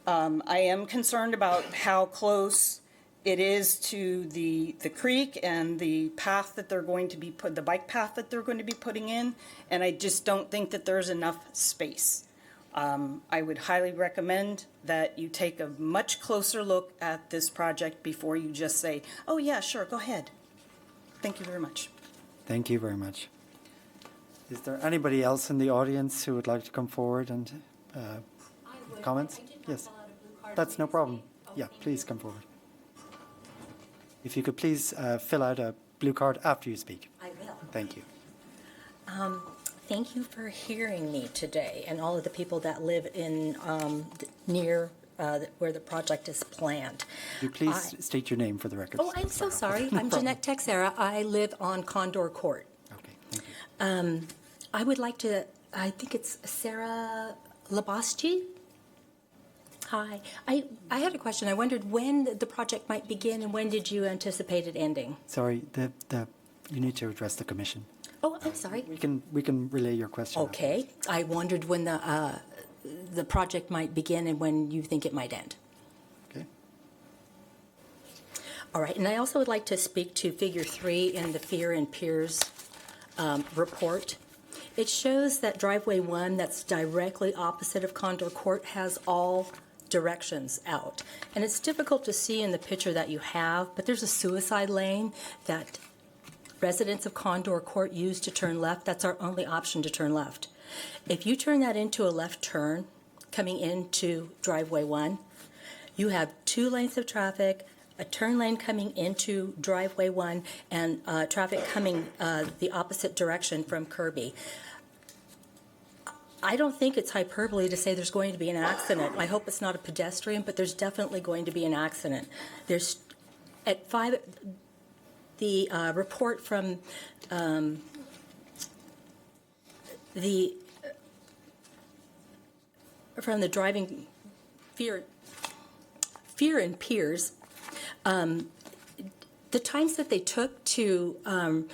I am concerned about how close it is to the creek and the path that they're going to be the bike path that they're going to be putting in, and I just don't think that there's enough space. I would highly recommend that you take a much closer look at this project before you just say, oh yeah, sure, go ahead. Thank you very much. Thank you very much. Is there anybody else in the audience who would like to come forward and comments? Yes, that's no problem. Yeah, please come forward. If you could please fill out a blue card after you speak. I will. Thank you. Thank you for hearing me today, and all of the people that live in near where the project is planned. Could you please state your name for the record? Oh, I'm so sorry. I'm Jeanette Texera. I live on Condor Court. Okay, thank you. I would like to, I think it's Sarah Laboschi. Hi. I had a question. I wondered when the project might begin, and when did you anticipate it ending? Sorry, you need to address the commission. Oh, I'm sorry. We can relay your question. Okay. I wondered when the project might begin and when you think it might end. Okay. All right. And I also would like to speak to Figure 3 in the Fear and Peers report. It shows that driveway 1, that's directly opposite of Condor Court, has all directions out. And it's difficult to see in the picture that you have, but there's a suicide lane that residents of Condor Court use to turn left. That's our only option to turn left. If you turn that into a left turn coming into driveway 1, you have 2 lanes of traffic, a turn lane coming into driveway 1, and traffic coming the opposite direction from Kirby. I don't think it's hyperbole to say there's going to be an accident. I hope it's not a pedestrian, but there's definitely going to be an accident. There's at 5. The report from the driving fear and peers, the times that they took to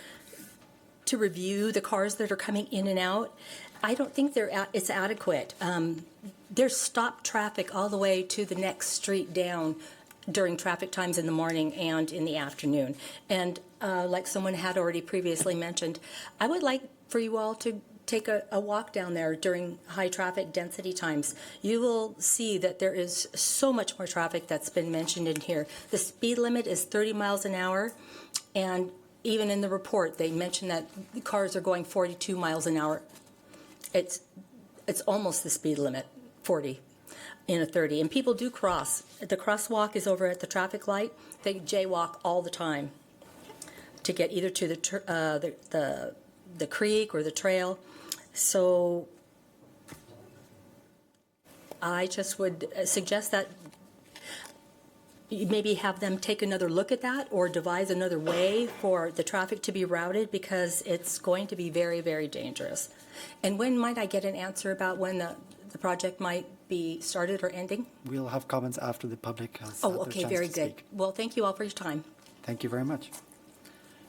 review the cars that are coming in and out, I don't think it's adequate. There's stopped traffic all the way to the next street down during traffic times in the morning and in the afternoon. And like someone had already previously mentioned, I would like for you all to take a walk down there during high traffic density times. You will see that there is so much more traffic that's been mentioned in here. The speed limit is 30 miles an hour, and even in the report, they mentioned that the cars are going 42 miles an hour. It's almost the speed limit, 40 in a 30. And people do cross. The crosswalk is over at the traffic light. They jaywalk all the time to get either to the creek or the trail. So I just would suggest that you maybe have them take another look at that or devise another way for the traffic to be routed, because it's going to be very, very dangerous. And when might I get an answer about when the project might be started or ending? We'll have comments after the public has Oh, had their okay, chance very to good. speak. Well, thank you all for your time. Thank you very much.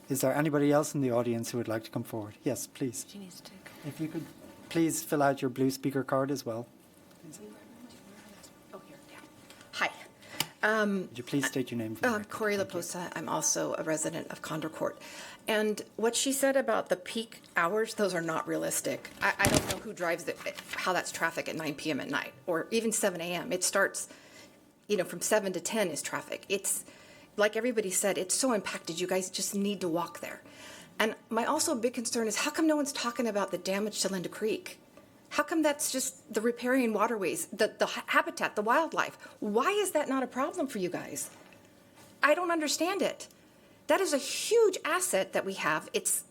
Is there anybody else in the audience who would like to come forward? Yes, please. She needs to take. If you could please fill out your blue speaker card as well. Oh, here, yeah. Hi. Would you please state your name for the record? Corey Laposa. I'm also a resident of Condor Court. And what she said about the peak hours, those are not realistic. I don't know who drives how that's traffic at 9 p.m. at night, or even 7 a.m. It starts, from 7 to 10 is traffic. It's, like everybody said, it's so impacted. You guys just need to walk there. And my also big concern is, how come no one's talking about the damage to Linda Creek? How come that's just the riparian waterways, the habitat, the wildlife? Why is that not a problem for you guys? I don't understand it. That is a huge asset that we have. It's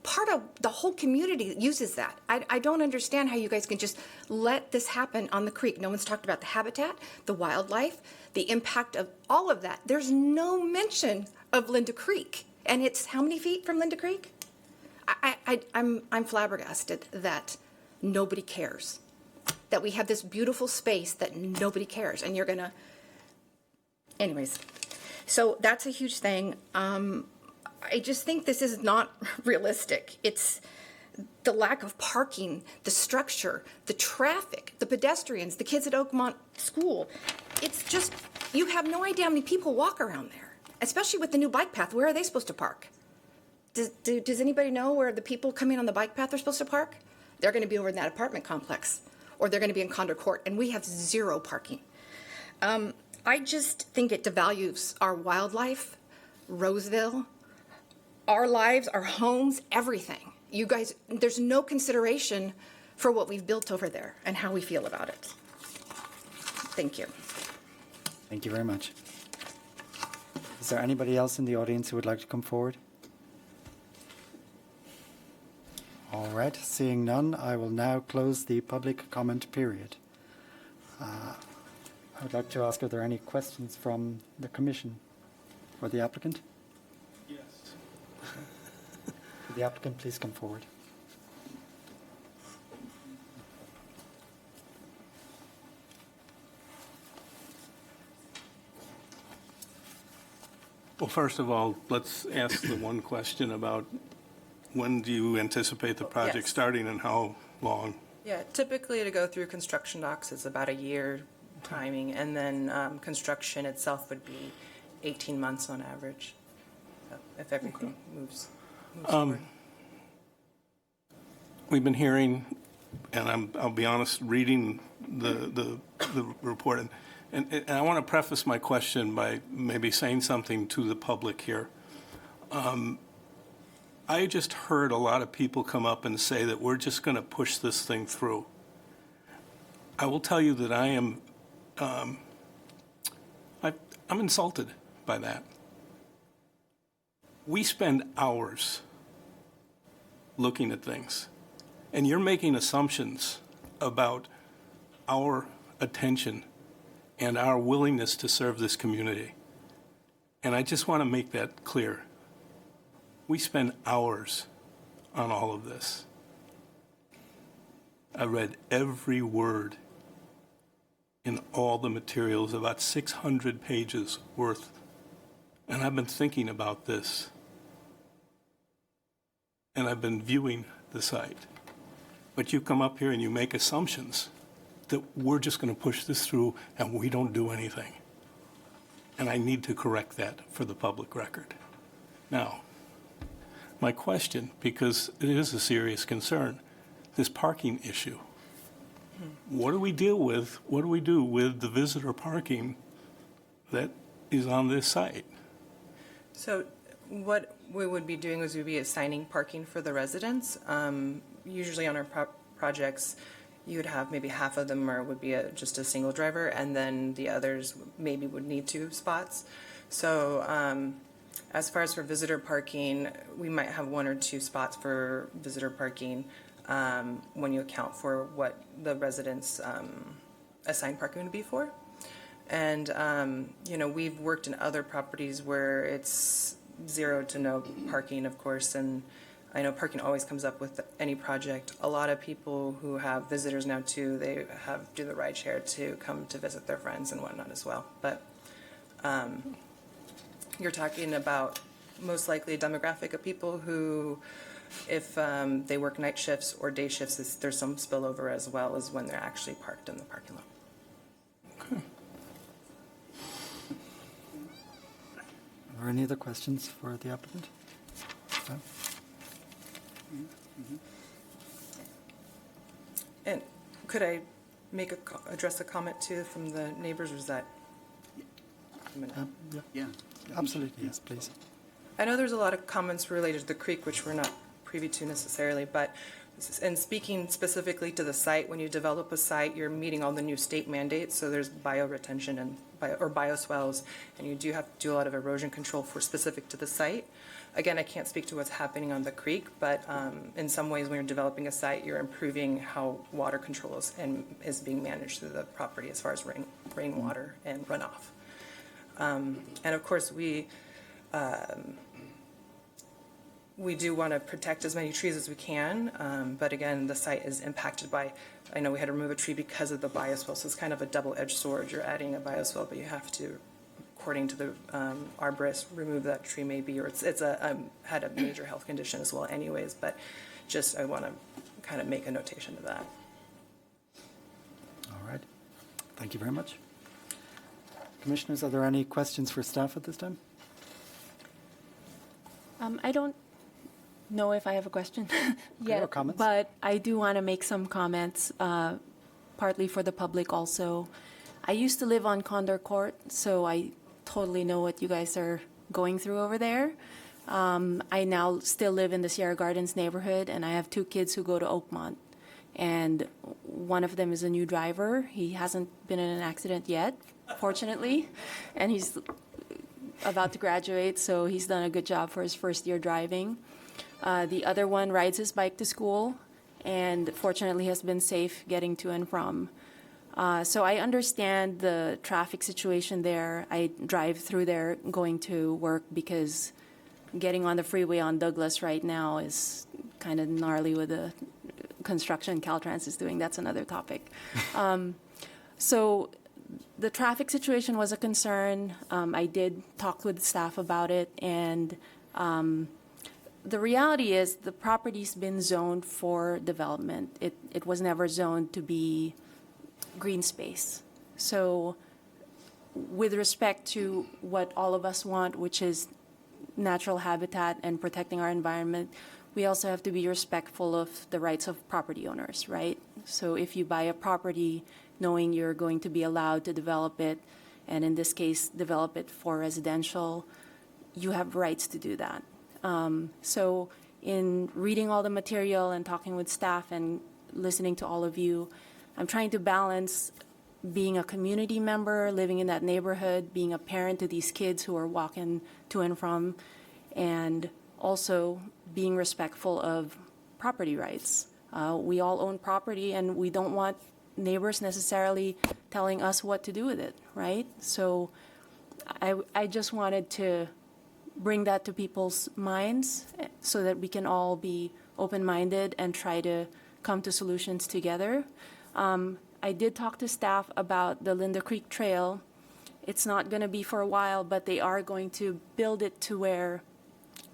part of the whole community that uses that. I don't understand how you guys can just let this happen on the creek. No one's talked about the habitat, the wildlife, the impact of all of that. There's no mention of Linda Creek. And it's how many feet from Linda Creek? I'm flabbergasted that nobody cares, that we have this beautiful space that nobody cares, and you're gonna, anyways. So that's a huge thing. I just think this is not realistic. It's the lack of parking, the structure, the traffic, the pedestrians, the kids at Oakmont School. It's just, you have no idea how many people walk around there. Especially with the new bike path, where are they supposed to park? Does anybody know where the people coming on the bike path are supposed to park? They're going to be over in that apartment complex, or they're going to be in Condor Court, and we have zero parking. I just think it devalues our wildlife, Roseville, our lives, our homes, everything. You guys, there's no consideration for what we've built over there and how we feel about it. Thank you. Thank you very much. Is there anybody else in the audience who would like to come forward? All right, seeing none, I will now close the public comment period. I would like to ask, are there any questions from the Commission for the applicant? Yes. Could the applicant please come forward? Well, first of all, let's ask the one question about when do you anticipate the project Yes. starting and how long? Yeah, typically to go through construction docs is about a year timing, and then construction itself would be 18 months on average, if everything moves forward. We've been hearing, and I'll be honest, reading the report, and I want to preface my question by maybe saying something to the public here. I just heard a lot of people come up and say that we're just going to push this thing through. I will tell you that I am, I'm insulted by that. We spend hours looking at things, and you're making assumptions about our attention and our willingness to serve this community. And I just want to make that clear. We spend hours on all of this. I read every word in all the materials, about 600 pages worth. And I've been thinking about this. And I've been viewing the site. but you come up here and you make assumptions that we're just going to push this through and we don't do anything. And I need to correct that for the public record. Now, my question, because it is a serious concern, this parking issue. What do we deal with? What do we do with the visitor parking that is on this site? So what we would be doing is we'd be assigning parking for the residents. Usually on our projects, you would have maybe half of them would be just a single driver, and then the others maybe would need 2 spots. So as far as for visitor parking, we might have 1 or 2 spots for visitor parking when you account for what the residents assigned parking would be for. And, we've worked in other properties where it's 0 to no parking, of course, and I know parking always comes up with any project. A lot of people who have visitors now too, they do the ride share to come to visit their friends and whatnot as well. But you're talking about most likely a demographic of people who, if they work night shifts or day shifts, there's some spillover as well as when they're actually parked in the parking lot. Are there any other questions for the applicant? No? And could I address a comment too from the neighbors, or is that? Yeah. Absolutely, yes, please. I know there's a lot of comments related to the creek, which we're not privy to necessarily, but and speaking specifically to the site, when you develop a site, you're meeting all the new state mandates, so there's bioretention and bioswales, and you do have to do a lot of erosion control for specific to the site. Again, I can't speak to what's happening on the creek, but in some ways when you're developing a site, you're improving how water control is being managed through the property as far as rainwater and runoff. And of course, we do want to protect as many trees as we can, but again, the site is impacted by, I know we had to remove a tree because of the bioswale, so it's kind of a double-edged sword. You're adding a bioswale, but you have to, according to the arborist, remove that tree maybe, or it's had a major health condition as well anyways, but just I want to kind of make a notation of that. All right. Thank you very much. Commissioners, are there any questions for staff at this time? I don't know if I have a question yet, or comments? but I do want to make some comments, partly for the public also. I used to live on Condor Court, so I totally know what you guys are going through over there. I now still live in the Sierra Gardens neighborhood, and I have 2 kids who go to Oakmont. And one of them is a new driver. He hasn't been in an accident yet, fortunately, and he's about to graduate, so he's done a good job for his first year driving. The other one rides his bike to school, and fortunately has been safe getting to and from. So I understand the traffic situation there. I drive through there going to work because getting on the freeway on Douglas right now is kind of gnarly with the construction Caltrans is doing. That's another topic. So the traffic situation was a concern. I did talk with staff about it, and the reality is the property's been zoned for development. It was never zoned to be green space. So with respect to what all of us want, which is natural habitat and protecting our environment, we also have to be respectful of the rights of property owners, right? So if you buy a property knowing you're going to be allowed to develop it, and in this case, develop it for residential, you have rights to do that. So in reading all the material and talking with staff and listening to all of you, I'm trying to balance being a community member, living in that neighborhood, being a parent to these kids who are walking to and from, and also being respectful of property rights. We all own property, and we don't want neighbors necessarily telling us what to do with it, right? So I just wanted to bring that to people's minds so that we can all be open-minded and try to come to solutions together. I did talk to staff about the Linda Creek Trail. It's not going to be for a while, but they are going to build it to where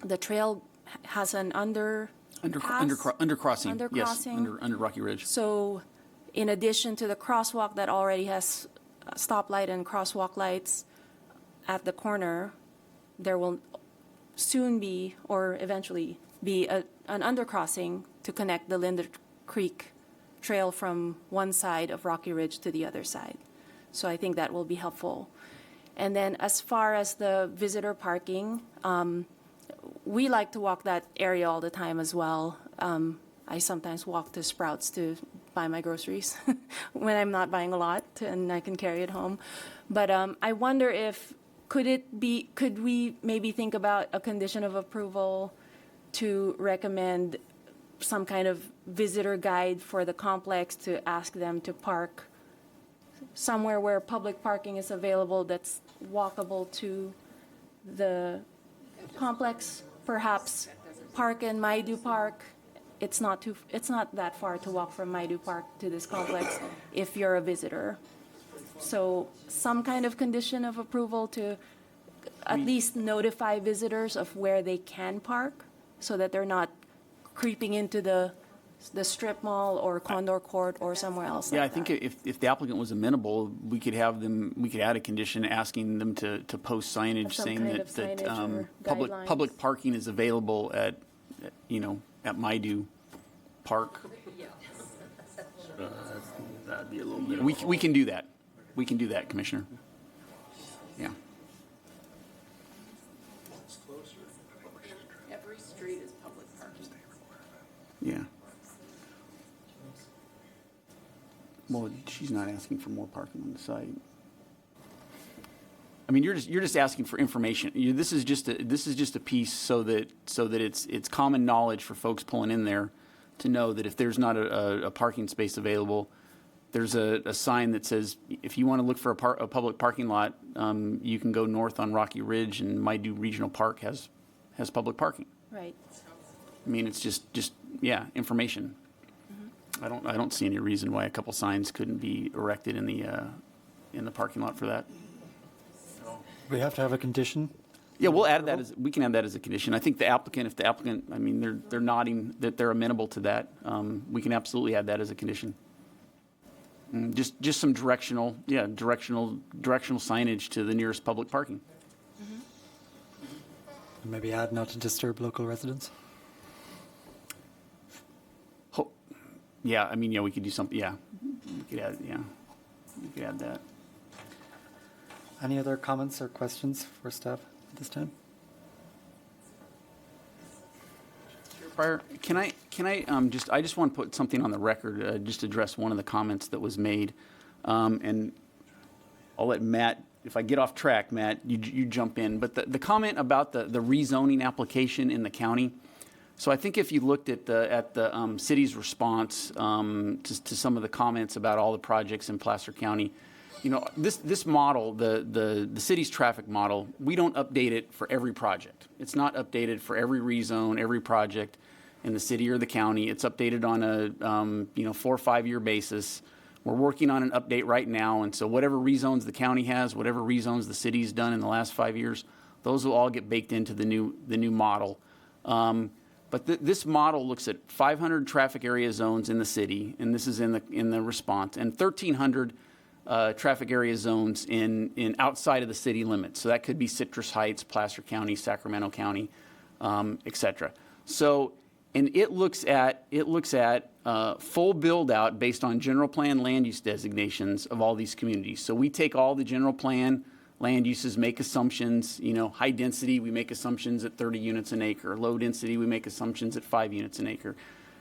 the trail has an Undercrossing, yes, Undercrossing? under Rocky Ridge. So in addition to the crosswalk that already has stoplight and crosswalk lights at the corner, there will soon be, or eventually be, an undercrossing to connect the Linder Creek Trail from one side of Rocky Ridge to the other side. So I think that will be helpful. And then as far as the visitor parking, we like to walk that area all the time as well. I sometimes walk to Sprouts to buy my groceries when I'm not buying a lot, and I can carry it home. But I wonder if, could we maybe think about a condition of approval to recommend some kind of visitor guide for the complex, to ask them to park somewhere where public parking is available that's walkable to the complex, perhaps park in Maidu Park. It's not that far to walk from Maidu Park to this complex if you're a visitor. So some kind of condition of approval to at least notify visitors of where they can park so that they're not creeping into the strip mall or Condor Court or somewhere else. Yeah, like I think that. if the applicant was amenable, we could add a condition asking them to post signage Some saying kind that, of signage or guidelines. public parking is available at Maidu Park. That'd be a little bit. We can do that. We can do that, Commissioner. Yeah. Every street is public parking. Yeah. Well, she's not asking for more parking on the site. I mean, you're just asking for information. This is just a piece so that it's common knowledge for folks pulling in there to know that if there's not a parking space available, there's a sign that says if you want to look for a public parking lot, you can go north on Rocky Ridge, and Maidu Regional Park has public parking. Right. I mean, it's just information. I don't see any reason why a couple signs couldn't be erected in the parking lot for that. We have to have a condition. Yeah, we can add that as a condition. I think if the applicant, I mean, they're nodding that they're amenable to that. We can absolutely add that as a condition. Just some directional signage to the nearest public parking. And maybe add not to disturb local residents. Yeah, I mean, we could do something. Yeah, we could add that. Any other comments or questions for staff at this time? Prior, can I just want to put something on the record, just address one of the comments that was made, and I'll let Matt, if I get off track, Matt, you jump in. But the comment about the rezoning application in the county. So I think if you looked at the city's response to some of the comments about all the projects in Placer County, this model, the city's traffic model, we don't update it for every project. It's not updated for every rezone, every project in the city or the county. It's updated on a 4 or 5 year basis. We're working on an update right now, and so whatever rezones the county has, whatever rezones the city's done in the last 5 years, those will all get baked into the new model. But this model looks at 500 traffic area zones in the city, and this is in the response, and 1,300 traffic area zones in outside of the city limits. So that could be Citrus Heights, Placer County, Sacramento County, et cetera. So, and it looks at full build out based on general plan land use designations of all these communities. So we take all the general plan land uses, make assumptions, high density, we make assumptions at 30 units an acre. Low density, we make assumptions at 5 units an acre.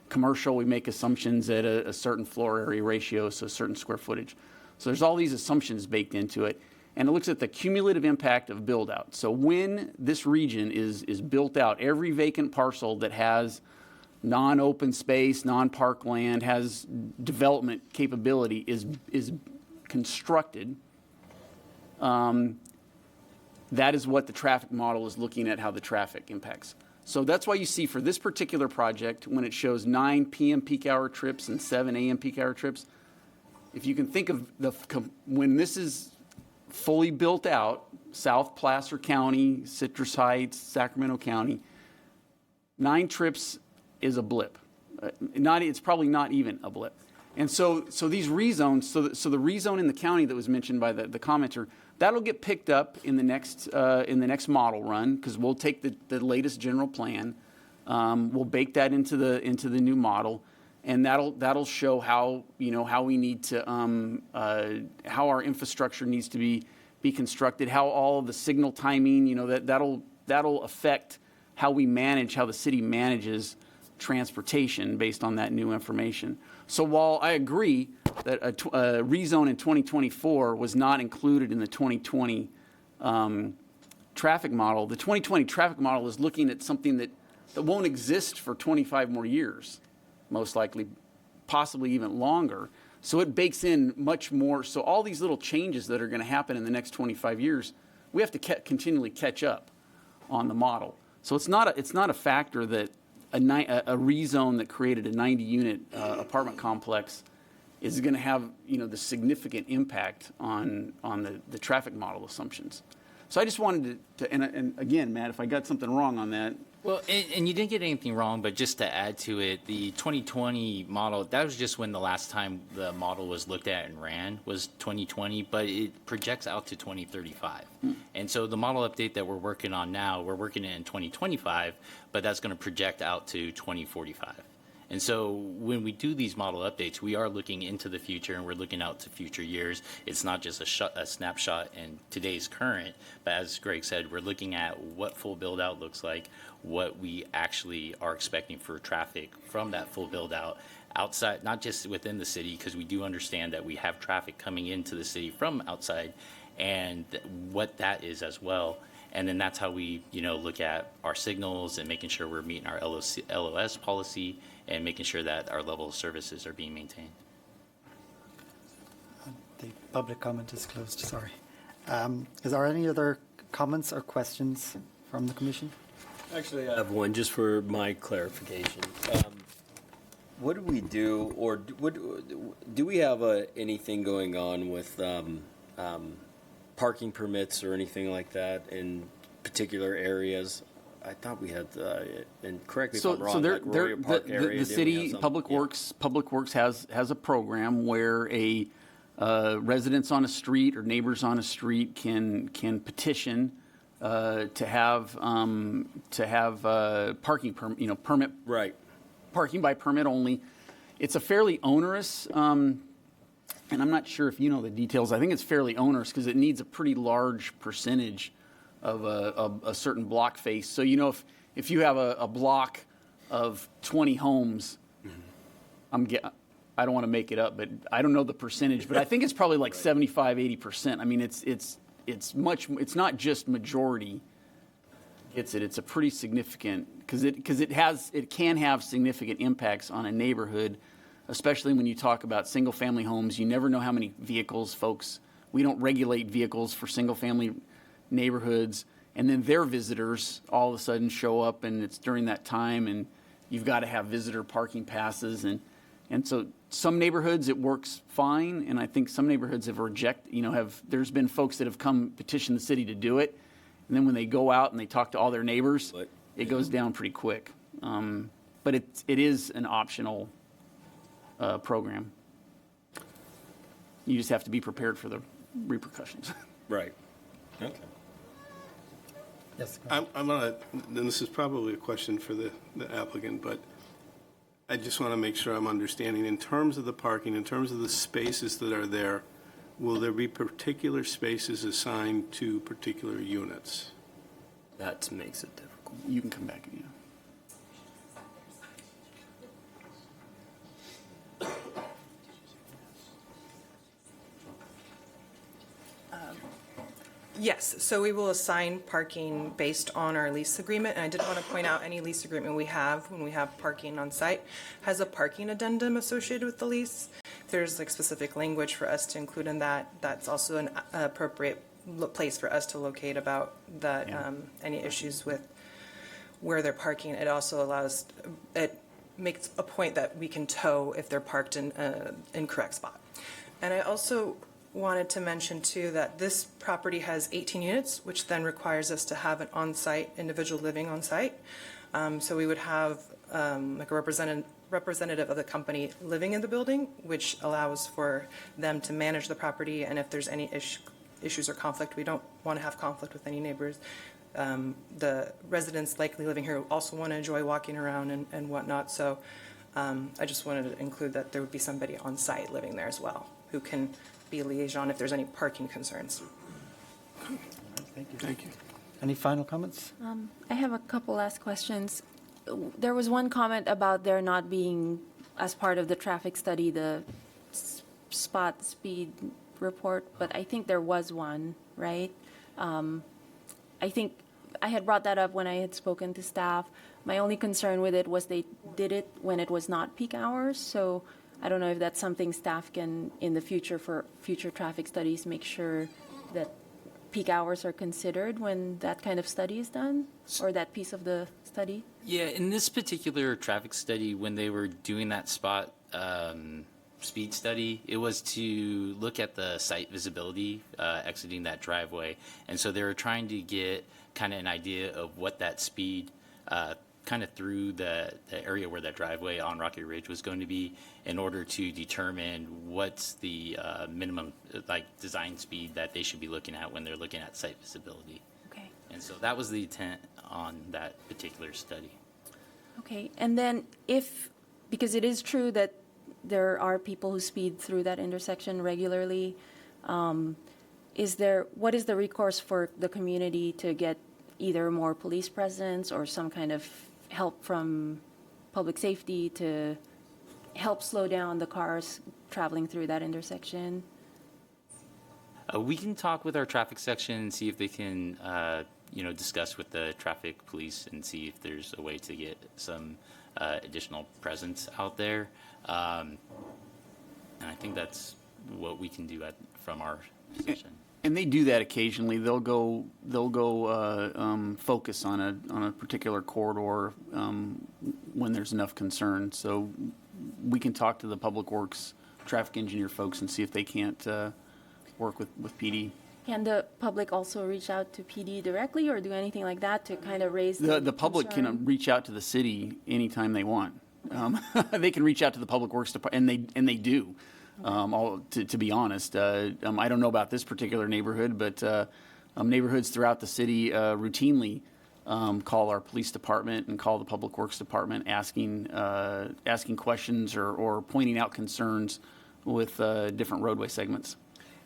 Commercial, we make assumptions at a certain floor area ratio, so a certain square footage. So there's all these assumptions baked into it. And it looks at the cumulative impact of build out. So when this region is built out, every vacant parcel that has non-open space, non-park land, has development capability is constructed. That is what the traffic model is looking at, how the traffic impacts. So that's why you see for this particular project, when it shows 9 p.m. peak hour trips and 7 a.m. peak hour trips, if you can think of when this is fully built out, South Placer County, Citrus Heights, Sacramento County, 9 trips is a blip. It's probably not even a blip. And so these rezones, so the rezone in the county that was mentioned by the commenter, that'll get picked up in the next model run, because we'll take the latest general plan, we'll bake that into the new model, and that'll show how we need to how our infrastructure needs to be constructed, how all of the signal timing, that'll affect how the city manages transportation based on that new information. So while I agree that a rezone in 2024 was not included in the 2020 traffic model, the 2020 traffic model is looking at something that won't exist for 25 more years, most likely, possibly even longer. So it bakes in much more. So all these little changes that are going to happen in the next 25 years, we have to continually catch up on the model. So it's not a factor that a rezone that created a 90-unit apartment complex is going to have the significant impact on the traffic model assumptions. So I just wanted to and again, Matt, if I got something wrong on that. Well, and you didn't get anything wrong, but just to add to it, the 2020 model, that was just when the last time the model was looked at and ran was 2020, but it projects out to 2035. And so the model update that we're working on now, we're working in 2025, but that's going to project out to 2045. And so when we do these model updates, we are looking into the future and we're looking out to future years. It's not just a snapshot in today's current, but as Greg said, we're looking at what full build out looks like, what we actually are expecting for traffic from that full build out outside, not just within the city, because we do understand that we have traffic coming into the city from outside, and what that is as well. And then that's how we, look at our signals and making sure we're meeting our LOS policy and making sure that our level of services are being maintained. The public comment is closed, sorry. Is there any other comments or questions from the commission? Actually, I have one just for my clarification. What do we do, or do we have anything going on with parking permits or anything like that in particular areas? I thought we had, and correct me if I'm wrong, like Royer Park area. The city, Public Works has a program where a residents on a street or neighbors on a street can petition to have parking permit. Right. Parking by permit only. It's a fairly onerous, and I'm not sure if you know the details. I think it's fairly onerous because it needs a pretty large percentage of a certain block face. So if you have a block of 20 homes, I don't want to make it up, but I don't know the percentage, but I think it's probably like 75-80%. I mean, it's not just majority gets it. It's a pretty significant, because it can have significant impacts on a neighborhood, especially when you talk about single family homes. You never know how many vehicles we don't regulate vehicles for single family neighborhoods, and then their visitors all of a sudden show up, and it's during that time, and you've got to have visitor parking passes, and so some neighborhoods it works fine, and I think some neighborhoods have there's been folks that have come petition the city to do it, and then when they go out and they talk to all their neighbors, it goes down pretty quick. But it is an optional program. You just have to be prepared for the repercussions. Right. Okay. Yes. I'm gonna, and this is probably a question for the applicant, but I just want to make sure I'm understanding. In terms of the parking, in terms of the spaces that are there, will there be particular spaces assigned to particular units? That makes it difficult. You can come back again. Yes, so we will assign parking based on our lease agreement, and I did want to point out any lease agreement we have, when we have parking on site, has a parking addendum associated with the lease. If there's like specific language for us to include in that, that's also an appropriate place for us to locate about that, any issues with where they're parking. It also makes a point that we can tow if they're parked in an incorrect spot. And I also wanted to mention too that this property has 18 units, which then requires us to have an on-site individual living on site. So we would have like a representative of the company living in the building, which allows for them to manage the property, and if there's any issues or conflict, we don't want to have conflict with any neighbors. The residents likely living here also want to enjoy walking around and whatnot, so I just wanted to include that there would be somebody on site living there as well who can be a liaison if there's any parking concerns. Thank you. Thank you. Any final comments? I have a couple last questions. There was one comment about there not being, as part of the traffic study, the spot speed report, but I think there was one, right? I think I had brought that up when I had spoken to staff. My only concern with it was they did it when it was not peak hours, so I don't know if that's something staff can, in the future, for future traffic studies, make sure that peak hours are considered when that kind of study is done, or that piece of the study? Yeah, in this particular traffic study, when they were doing that spot speed study, it was to look at the site visibility exiting that driveway. And so they were trying to get kind of an idea of what that speed kind of through the area where that driveway on Rocky Ridge was going to be, in order to determine what's the minimum design speed that they should be looking at when they're looking at site visibility. Okay. And so that was the intent on that particular study. Okay, and then because it is true that there are people who speed through that intersection regularly, what is the recourse for the community to get either more police presence or some kind of help from public safety to help slow down the cars traveling through that intersection? We can talk with our traffic section and see if they can, discuss with the traffic police and see if there's a way to get some additional presence out there. And I think that's what we can do from our position. And they do that occasionally. They'll go focus on a particular corridor when there's enough concern. So we can talk to the Public Works traffic engineer folks and see if they can't work with PD. Can the public also reach out to PD directly or do anything like that to kind of raise The public can reach out to the city anytime they want. They can reach out to the Public Works Department, and they do. To be honest, I don't know about this particular neighborhood, but neighborhoods throughout the city routinely call our police department and call the Public Works Department asking questions or pointing out concerns with different roadway segments.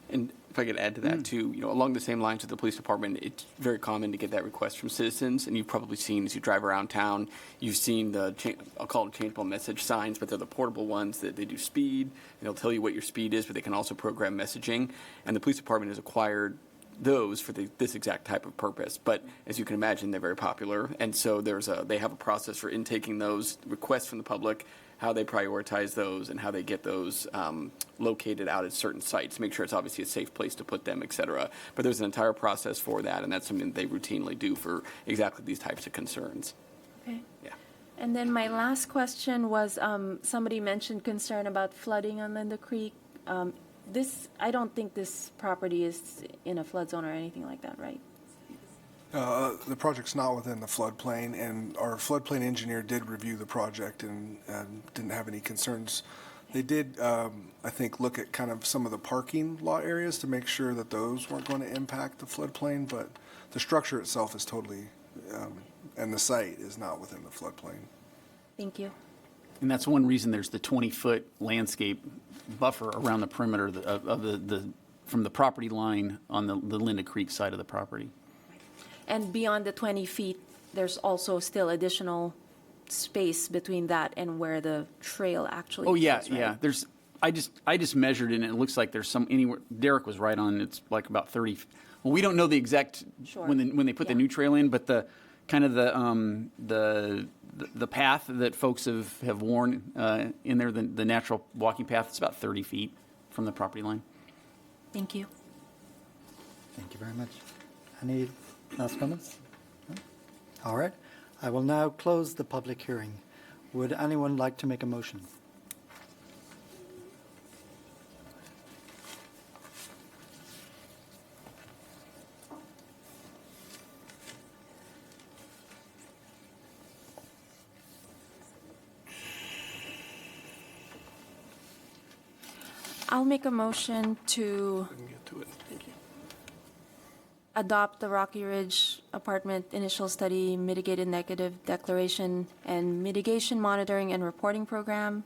And if I could add to that too, along the same lines with the police department, it's very common to get that request from citizens, and you've probably seen as you drive around town, you've seen I'll call them changeable message signs, but they're the portable ones that they do speed, and they'll tell you what your speed is, but they can also program messaging, and the police department has acquired those for this exact type of purpose. But as you can imagine, they're very popular, and so they have a process for intaking those requests from the public, how they prioritize those, and how they get those located out at certain sites, make sure it's obviously a safe place to put them, et cetera. But there's an entire process for that, and that's something they routinely do for exactly these types of concerns. Okay. Yeah. And then my last question was, somebody mentioned concern about flooding on Linda Creek. I don't think this property is in a flood zone or anything like that, right? The project's not within the floodplain, and our floodplain engineer did review the project and didn't have any concerns. They did, I think, look at kind of some of the parking lot areas to make sure that those weren't going to impact the floodplain, but the structure itself is totally, and the site is not within the floodplain. Thank you. And that's one reason there's the 20-foot landscape buffer around the perimeter from the property line on the Linda Creek side of the property. And beyond the 20 feet, there's also still additional space between that and where the trail actually Oh, yeah, goes, right? yeah. I just measured it, and it looks like there's anywhere, Derek was right on, it's like about 30. Well, we don't know the exact, Sure. when they put the new trail in, but the kind of the path that folks have worn in there, the natural walking path, it's about 30 feet from the property line. Thank you. Thank you very much. Any last comments? No? All right. I will now close the public hearing. Would anyone like to make a motion? I'll make a motion to I can get to it. Thank you. adopt the Rocky Ridge Apartment Initial Study Mitigated Negative Declaration and Mitigation Monitoring and Reporting Program,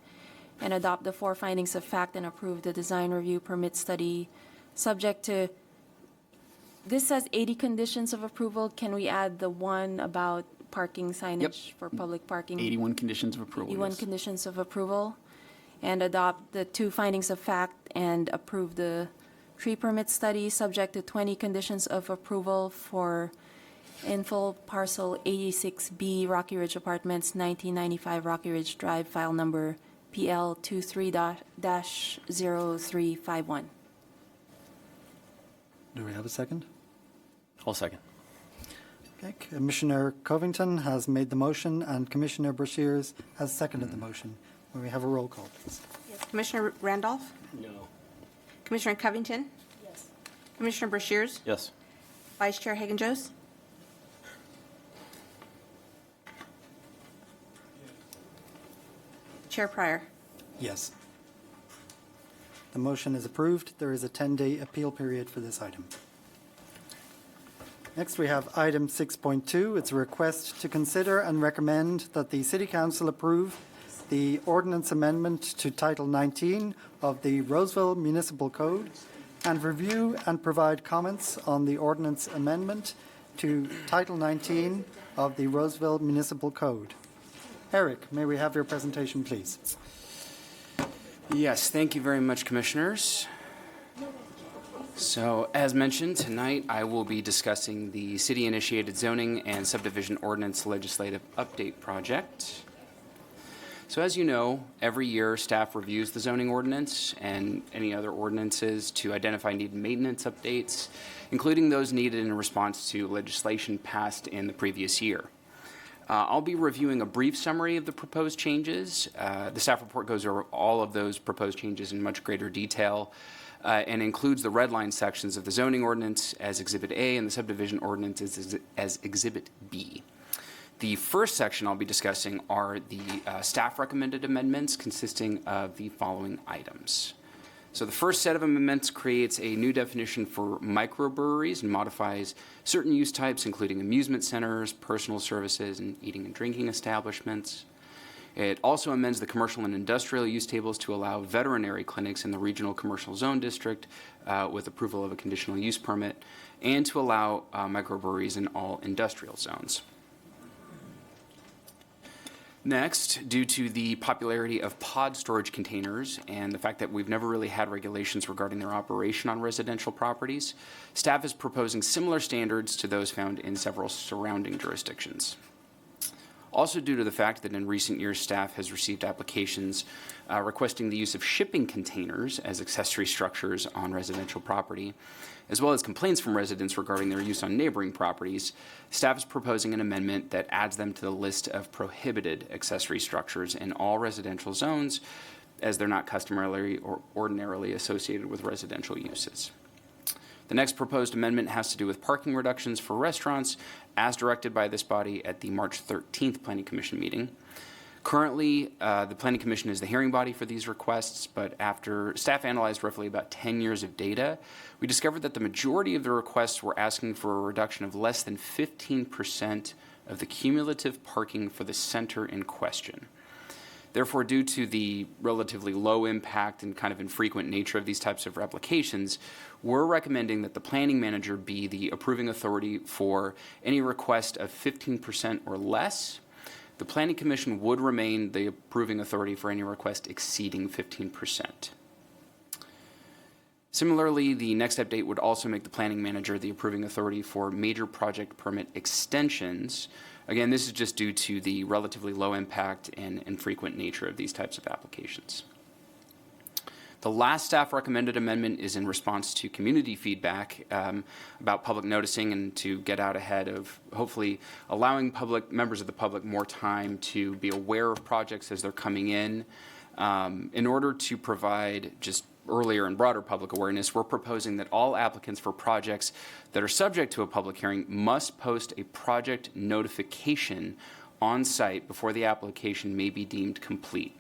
and adopt the 4 findings of fact and approve the design review permit study, subject to, this says 80 conditions of approval. Can we add the one about parking signage for public parking? 81 conditions of approval. 81 yes. conditions of approval, and adopt the 2 findings of fact and approve the tree permit study, subject to 20 conditions of approval for infill parcel 86B Rocky Ridge Apartments, 1995 Rocky Ridge Drive, file number PL 23-0351. Do we have a second? I'll second. Okay, Commissioner Covington has made the motion and Commissioner Brashears has seconded the motion. May we have a roll call, please? Yes. Commissioner Randolph? No. Commissioner Covington? Yes. Commissioner Brashears? Yes. Vice Chair Hagan-Joes? Chair Pryor? Yes. The motion is approved. There is a 10-day appeal period for this item. Next, we have item 6.2. It's a request to consider and recommend that the City Council approve the ordinance amendment to Title 19 of the Roseville Municipal Code and review and provide comments on the ordinance amendment to Title 19 of the Roseville Municipal Code. Eric, may we have your presentation, please? Yes, thank you very much, Commissioners. So, as mentioned, tonight I will be discussing the City-Initiated Zoning and Subdivision Ordinance Legislative Update Project. So, as you know, every year staff reviews the zoning ordinance and any other ordinances to identify needed maintenance updates, including those needed in response to legislation passed in the previous year. I'll be reviewing a brief summary of the proposed changes. The staff report goes over all of those proposed changes in much greater detail and includes the red line sections of the zoning ordinance as Exhibit A and the subdivision ordinance as Exhibit B. The first section I'll be discussing are the staff recommended amendments consisting of the following items. So the first set of amendments creates a new definition for microbreweries and modifies certain use types, including amusement centers, personal services, and eating and drinking establishments. It also amends the commercial and industrial use tables to allow veterinary clinics in the regional commercial zone district with approval of a conditional use permit, and to allow microbreweries in all industrial zones. Next, due to the popularity of pod storage containers and the fact that we've never really had regulations regarding their operation on residential properties, staff is proposing similar standards to those found in several surrounding jurisdictions. Also, due to the fact that in recent years staff has received applications requesting the use of shipping containers as accessory structures on residential property, as well as complaints from residents regarding their use on neighboring properties, staff is proposing an amendment that adds them to the list of prohibited accessory structures in all residential zones, as they're not customarily or ordinarily associated with residential uses. The next proposed amendment has to do with parking reductions for restaurants, as directed by this body at the March 13th Planning Commission meeting. Currently, the Planning Commission is the hearing body for these requests, but after staff analyzed roughly about 10 years of data, we discovered that the majority of the requests were asking for a reduction of less than 15% of the cumulative parking for the center in question. Therefore, due to the relatively low impact and kind of infrequent nature of these types of applications, we're recommending that the planning manager be the approving authority for any request of 15% or less. The Planning Commission would remain the approving authority for any request exceeding 15%. Similarly, the next update would also make the planning manager the approving authority for major project permit extensions. Again, this is just due to the relatively low impact and infrequent nature of these types of applications. The last staff recommended amendment is in response to community feedback about public noticing and to get out ahead of hopefully allowing members of the public more time to be aware of projects as they're coming in order to provide just earlier and broader public awareness. We're proposing that all applicants for projects that are subject to a public hearing must post a project notification on site before the application may be deemed complete.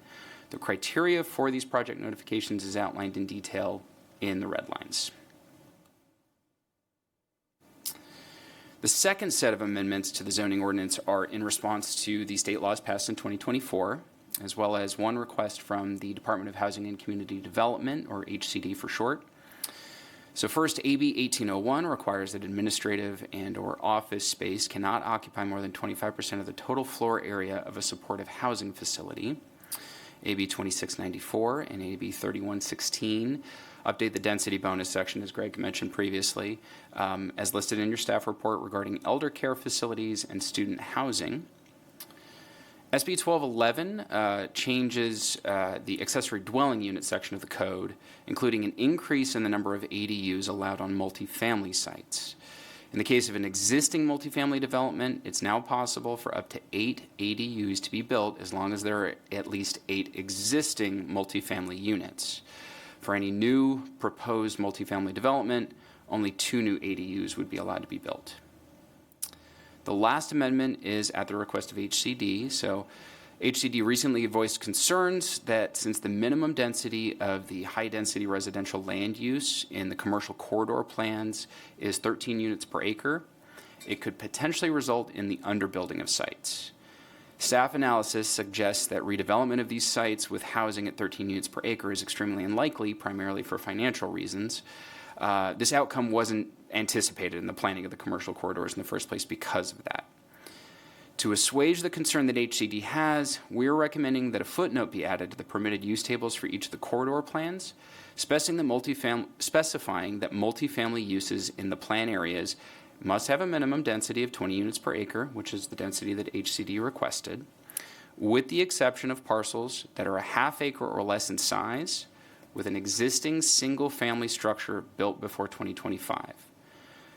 The criteria for these project notifications is outlined in detail in the red lines. The second set of amendments to the zoning ordinance are in response to the state laws passed in 2024, as well as one request from the Department of Housing and Community Development, or HCD for short. So first, AB 1801 requires that administrative and/or office space cannot occupy more than 25% of the total floor area of a supportive housing facility. AB 2694 and AB 3116 update the density bonus section, as Greg mentioned previously, as listed in your staff report regarding elder care facilities and student housing. SB 1211 changes the accessory dwelling unit section of the code, including an increase in the number of ADUs allowed on multifamily sites. In the case of an existing multifamily development, it's now possible for up to 8 ADUs to be built as long as there are at least 8 existing multifamily units. For any new proposed multifamily development, only 2 new ADUs would be allowed to be built. The last amendment is at the request of HCD. So HCD recently voiced concerns that since the minimum density of the high-density residential land use in the commercial corridor plans is 13 units per acre, it could potentially result in the underbuilding of sites. Staff analysis suggests that redevelopment of these sites with housing at 13 units per acre is extremely unlikely, primarily for financial reasons. This outcome wasn't anticipated in the planning of the commercial corridors in the first place because of that. To assuage the concern that HCD has, we're recommending that a footnote be added to the permitted use tables for each of the corridor plans, specifying that multifamily uses in the plan areas must have a minimum density of 20 units per acre, which is the density that HCD requested, with the exception of parcels that are a half acre or less in size, with an existing single-family structure built before 2025.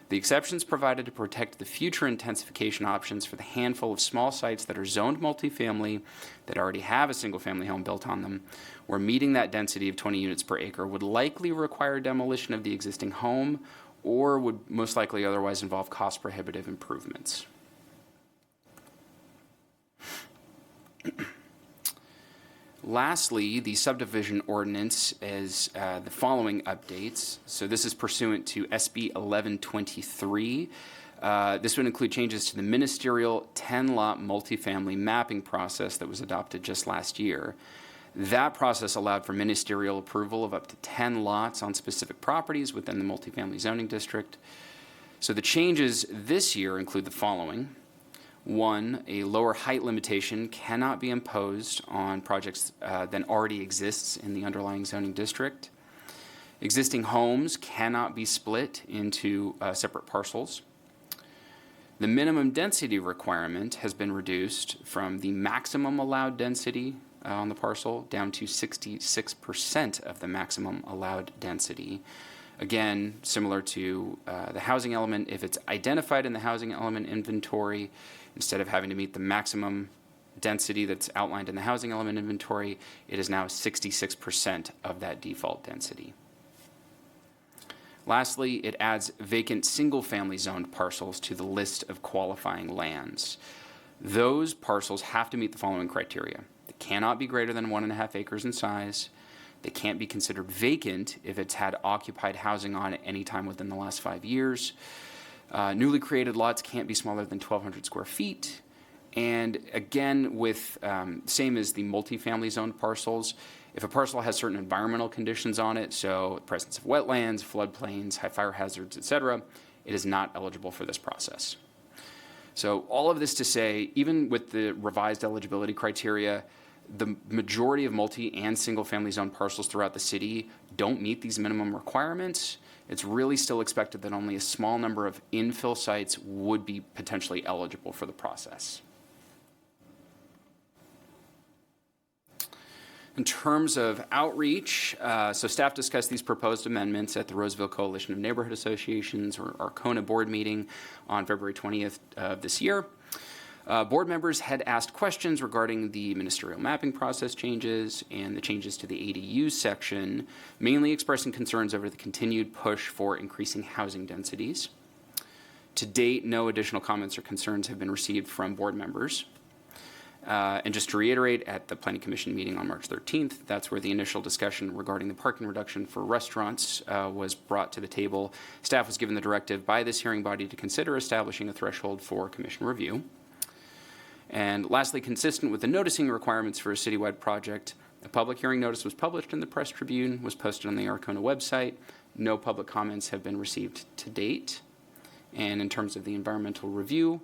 The exceptions provided to protect the future intensification options for the handful of small sites that are zoned multifamily that already have a single-family home built on them, where meeting that density of 20 units per acre would likely require demolition of the existing home or would most likely otherwise involve cost-prohibitive improvements. Lastly, the subdivision ordinance is the following updates. So this is pursuant to SB 1123. This would include changes to the ministerial 10-lot multifamily mapping process that was adopted just last year. That process allowed for ministerial approval of up to 10 lots on specific properties within the multifamily zoning district. So the changes this year include the following. 1, a lower height limitation cannot be imposed on projects than already exists in the underlying zoning district. Existing homes cannot be split into separate parcels. The minimum density requirement has been reduced from the maximum allowed density on the parcel down to 66% of the maximum allowed density. Again, similar to the housing element, if it's identified in the housing element inventory, instead of having to meet the maximum density that's outlined in the housing element inventory, it is now 66% of that default density. Lastly, it adds vacant single-family zoned parcels to the list of qualifying lands. Those parcels have to meet the following criteria. They cannot be greater than 1.5 acres in size. They can't be considered vacant if it's had occupied housing on it any time within the last 5 years. Newly created lots can't be smaller than 1,200 square feet. And again, with same as the multifamily zoned parcels, if a parcel has certain environmental conditions on it, so presence of wetlands, floodplains, high fire hazards, etc., it is not eligible for this process. So all of this to say, even with the revised eligibility criteria, the majority of multi and single family zone parcels throughout the city don't meet these minimum requirements. It's really still expected that only a small number of infill sites would be potentially eligible for the process. In terms of outreach, so staff discussed these proposed amendments at the Roseville Coalition of Neighborhood Associations, or our CONA board meeting on February 20th of this year. Board members had asked questions regarding the ministerial mapping process changes and the changes to the ADU section, mainly expressing concerns over the continued push for increasing housing densities. To date, no additional comments or concerns have been received from board members. And just to reiterate, at the Planning Commission meeting on March 13th, that's where the initial discussion regarding the parking reduction for restaurants was brought to the table. Staff was given the directive by this hearing body to consider establishing a threshold for commission review. And lastly, consistent with the noticing requirements for a citywide project, a public hearing notice was published in the Press Tribune, was posted on the Arcona website. No public comments have been received to date. And in terms of the environmental review,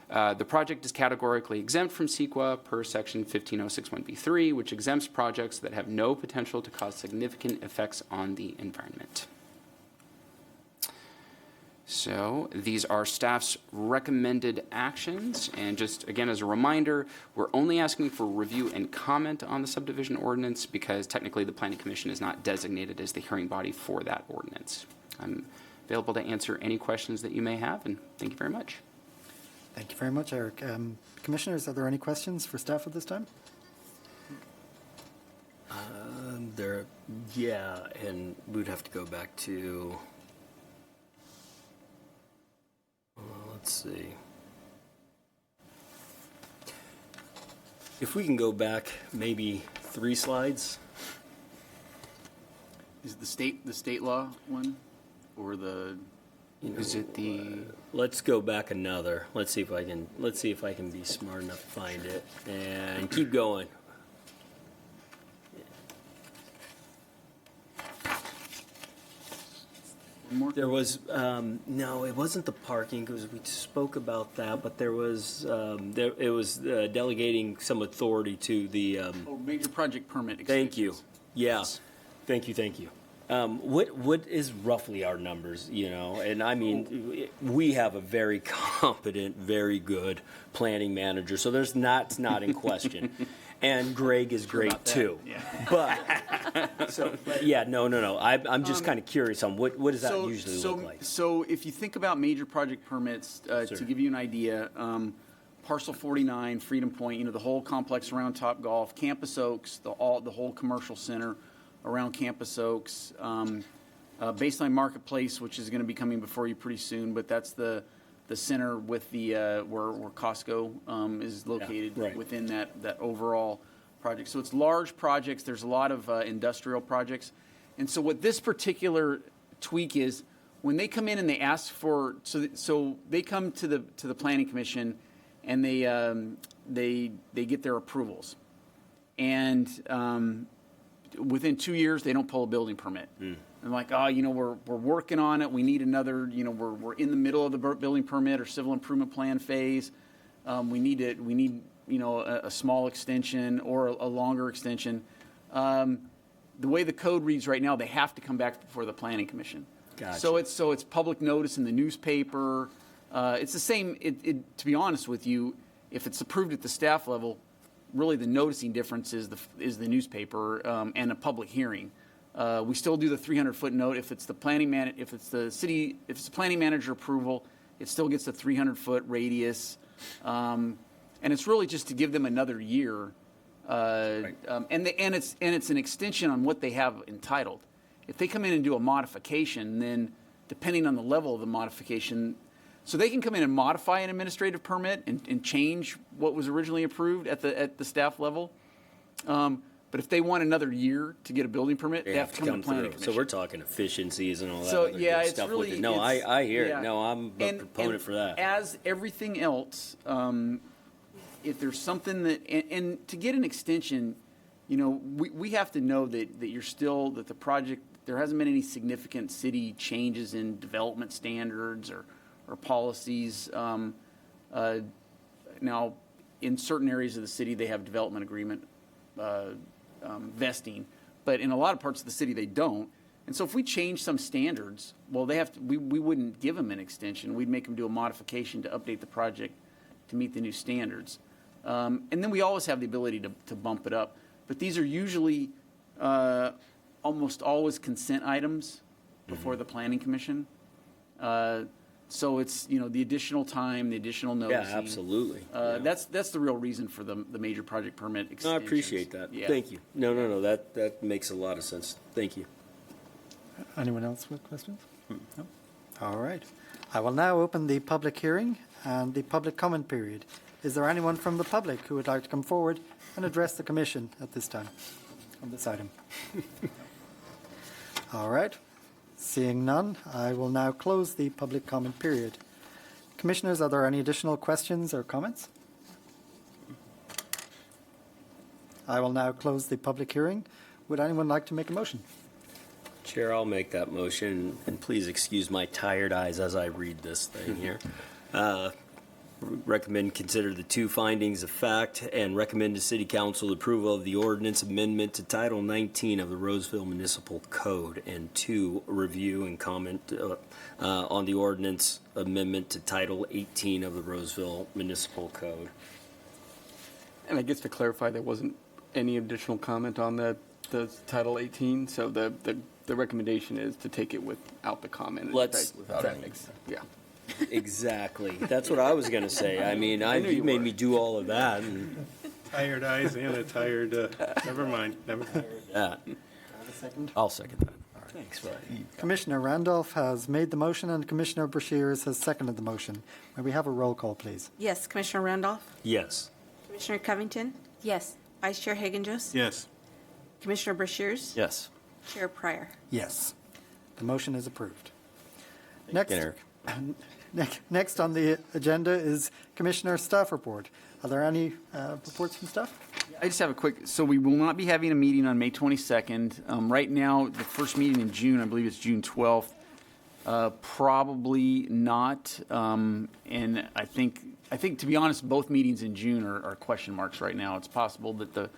the project is categorically exempt from CEQA per section 15061B3, which exempts projects that have no potential to cause significant effects on the environment. So these are staff's recommended actions. And just again, as a reminder, we're only asking for review and comment on the subdivision ordinance because technically the Planning Commission is not designated as the hearing body for that ordinance. I'm available to answer any questions that you may have, and thank you very much. Thank you very much, Eric. Commissioners, are there any questions for staff at this time? Yeah, and we'd have to go back to, let's see. If we can go back maybe 3 slides. Is it the state law one, or the? Is it the? Let's go back another. Let's see if I can be smart enough to find it and keep going. There was no, it wasn't the parking because we spoke about that, but there was it was delegating some authority to the major project permit. Thank you. Yeah, thank you. What is roughly our numbers? You know, and I mean, we have a very competent, very good planning manager, so it's not in question. And Greg is great too. Yeah. But so yeah, no. I'm just kind of curious on what does that usually look like. So if you think about major project permits, to give you an idea, Parcel 49, Freedom Point, the whole complex around Topgolf, Campus Oaks, the whole commercial center around Campus Oaks, Baseline Marketplace, which is going to be coming before you pretty soon, but that's the center with the where Costco is located within that overall project. So it's large projects. There's a lot of industrial projects, and so what this particular tweak is, when they come in and they ask for, so they come to the Planning Commission, and they get their approvals, and within 2 years they don't pull a building permit. And like, we're working on it. We need another, we're in the middle of the building permit or civil improvement plan phase. We need a small extension or a longer extension. The way the code reads right now, they have to come back before the Planning Commission. Gotcha. So it's public notice in the newspaper. It's the same. To be honest with you, if it's approved at the staff level, really the noticing difference is the newspaper and a public hearing. We still do the 300-foot note. If it's the planning if it's the planning manager approval, it still gets the 300-foot radius, and it's really just to give them another year. And it's an extension on what they have entitled. If they come in and do a modification, then depending on the level of the modification, so they can come in and modify an administrative permit and change what was originally approved at the staff level. But if they want another year to get a building permit, they have to come to the Planning Commission. So we're talking efficiencies and all that So other yeah, good it's stuff really with it. No, I hear it. No, I'm a proponent for that. As everything else, if there's something that, and to get an extension, we have to know that you're still, that the project, there hasn't been any significant city changes in development standards or policies. Now, in certain areas of the city, they have development agreement vesting, but in a lot of parts of the city, they don't. And so if we change some standards, well, they have to, we wouldn't give them an extension. We'd make them do a modification to update the project to meet the new standards. And then we always have the ability to bump it up. But these are usually almost always consent items before the Planning Commission. So it's, the additional time, the additional noticing. Yeah, absolutely. That's the real reason for the major project permit extensions. No, I appreciate that. Yeah. Thank you. No, that makes a lot of sense. Thank you. Anyone else with questions? No? All right. I will now open the public hearing and the public comment period. Is there anyone from the public who would like to come forward and address the commission at this time on this item? All right. Seeing none, I will now close the public comment period. Commissioners, are there any additional questions or comments? I will now close the public hearing. Would anyone like to make a motion? Chair, I'll make that motion, and please excuse my tired eyes as I read this thing here. Recommend consider the two findings of fact and recommend to City Council approval of the ordinance amendment to Title 19 of the Roseville Municipal Code, and 2, review and comment on the ordinance amendment to Title 18 of the Roseville Municipal Code. And I guess to clarify, there wasn't any additional comment on the Title 18, so the recommendation is to take it without the comment. Without ethics. Yeah. Exactly. That's what I was going to say. I mean, you made me do all of that. And Tired eyes and a tired, never mind. that. I'll second that. Thanks, buddy. Commissioner Randolph has made the motion and Commissioner Brashears has seconded the motion. May we have a roll call, please? Yes, Commissioner Randolph. Yes. Commissioner Covington. Yes. Vice Chair Hagan-Jost. Yes. Commissioner Brashears. Yes. Chair Pryor. Yes. The motion is approved. Next, Eric. Next on the agenda is Commissioner Staff Report. Are there any reports from staff? I just have a quick, so we will not be having a meeting on May 22nd. Right now, the first meeting in June, I believe it's June 12th. Probably not. And I think, to be honest, both meetings in June are question marks right now. It's possible that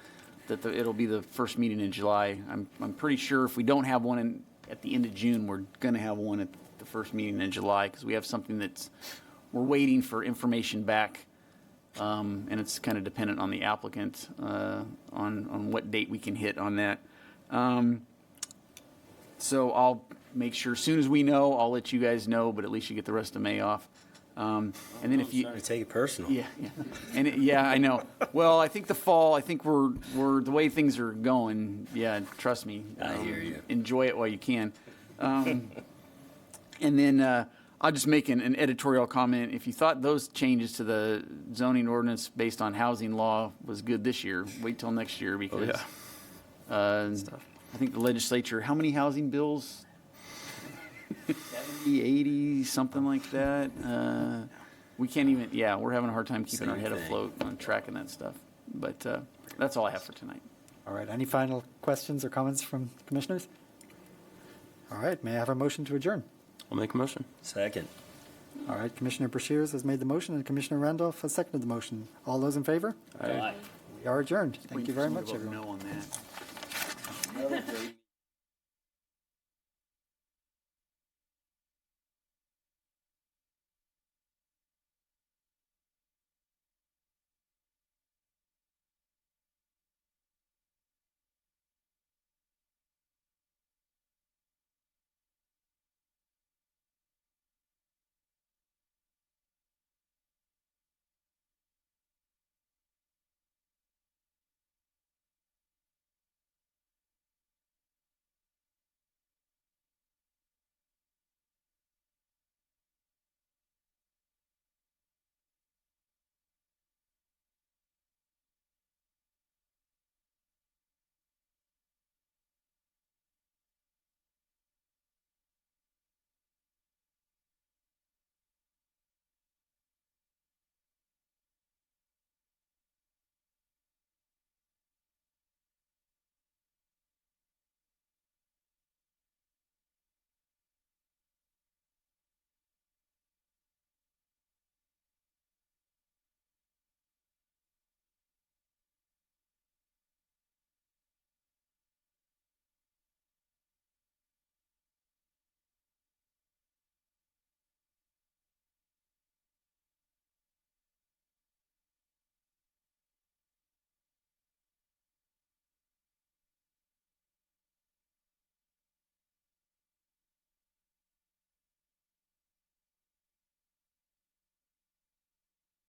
it'll be the first meeting in July. I'm pretty sure if we don't have one at the end of June, we're going to have one at the first meeting in July, because we have something we're waiting for information back, and it's kind of dependent on the applicant on what date we can hit on that. So I'll make sure, as soon as we know, I'll let you guys know, but at least you get the rest of May off. And then if you Sorry to take it personal. yeah, and I know. Well, I think the fall. I think we're the way things are going. Yeah, trust me. I hear you. Enjoy it while you can. And then I'll just make an editorial comment. If you thought those changes to the zoning ordinance based on housing law was good this year, wait till next year, because I think the legislature. How many housing bills? 70, 80, something like that. We can't even, we're having a hard time keeping our head afloat on tracking that stuff. But that's all I have for tonight. All right. Any final questions or comments from commissioners? All right. May I have a motion to adjourn? I'll make a motion. Second. All right. Commissioner Brashears has made the motion and Commissioner Randolph has seconded the motion. All those in favor? Aye. We are adjourned. Thank you very much, Somebody vote everyone. No on that.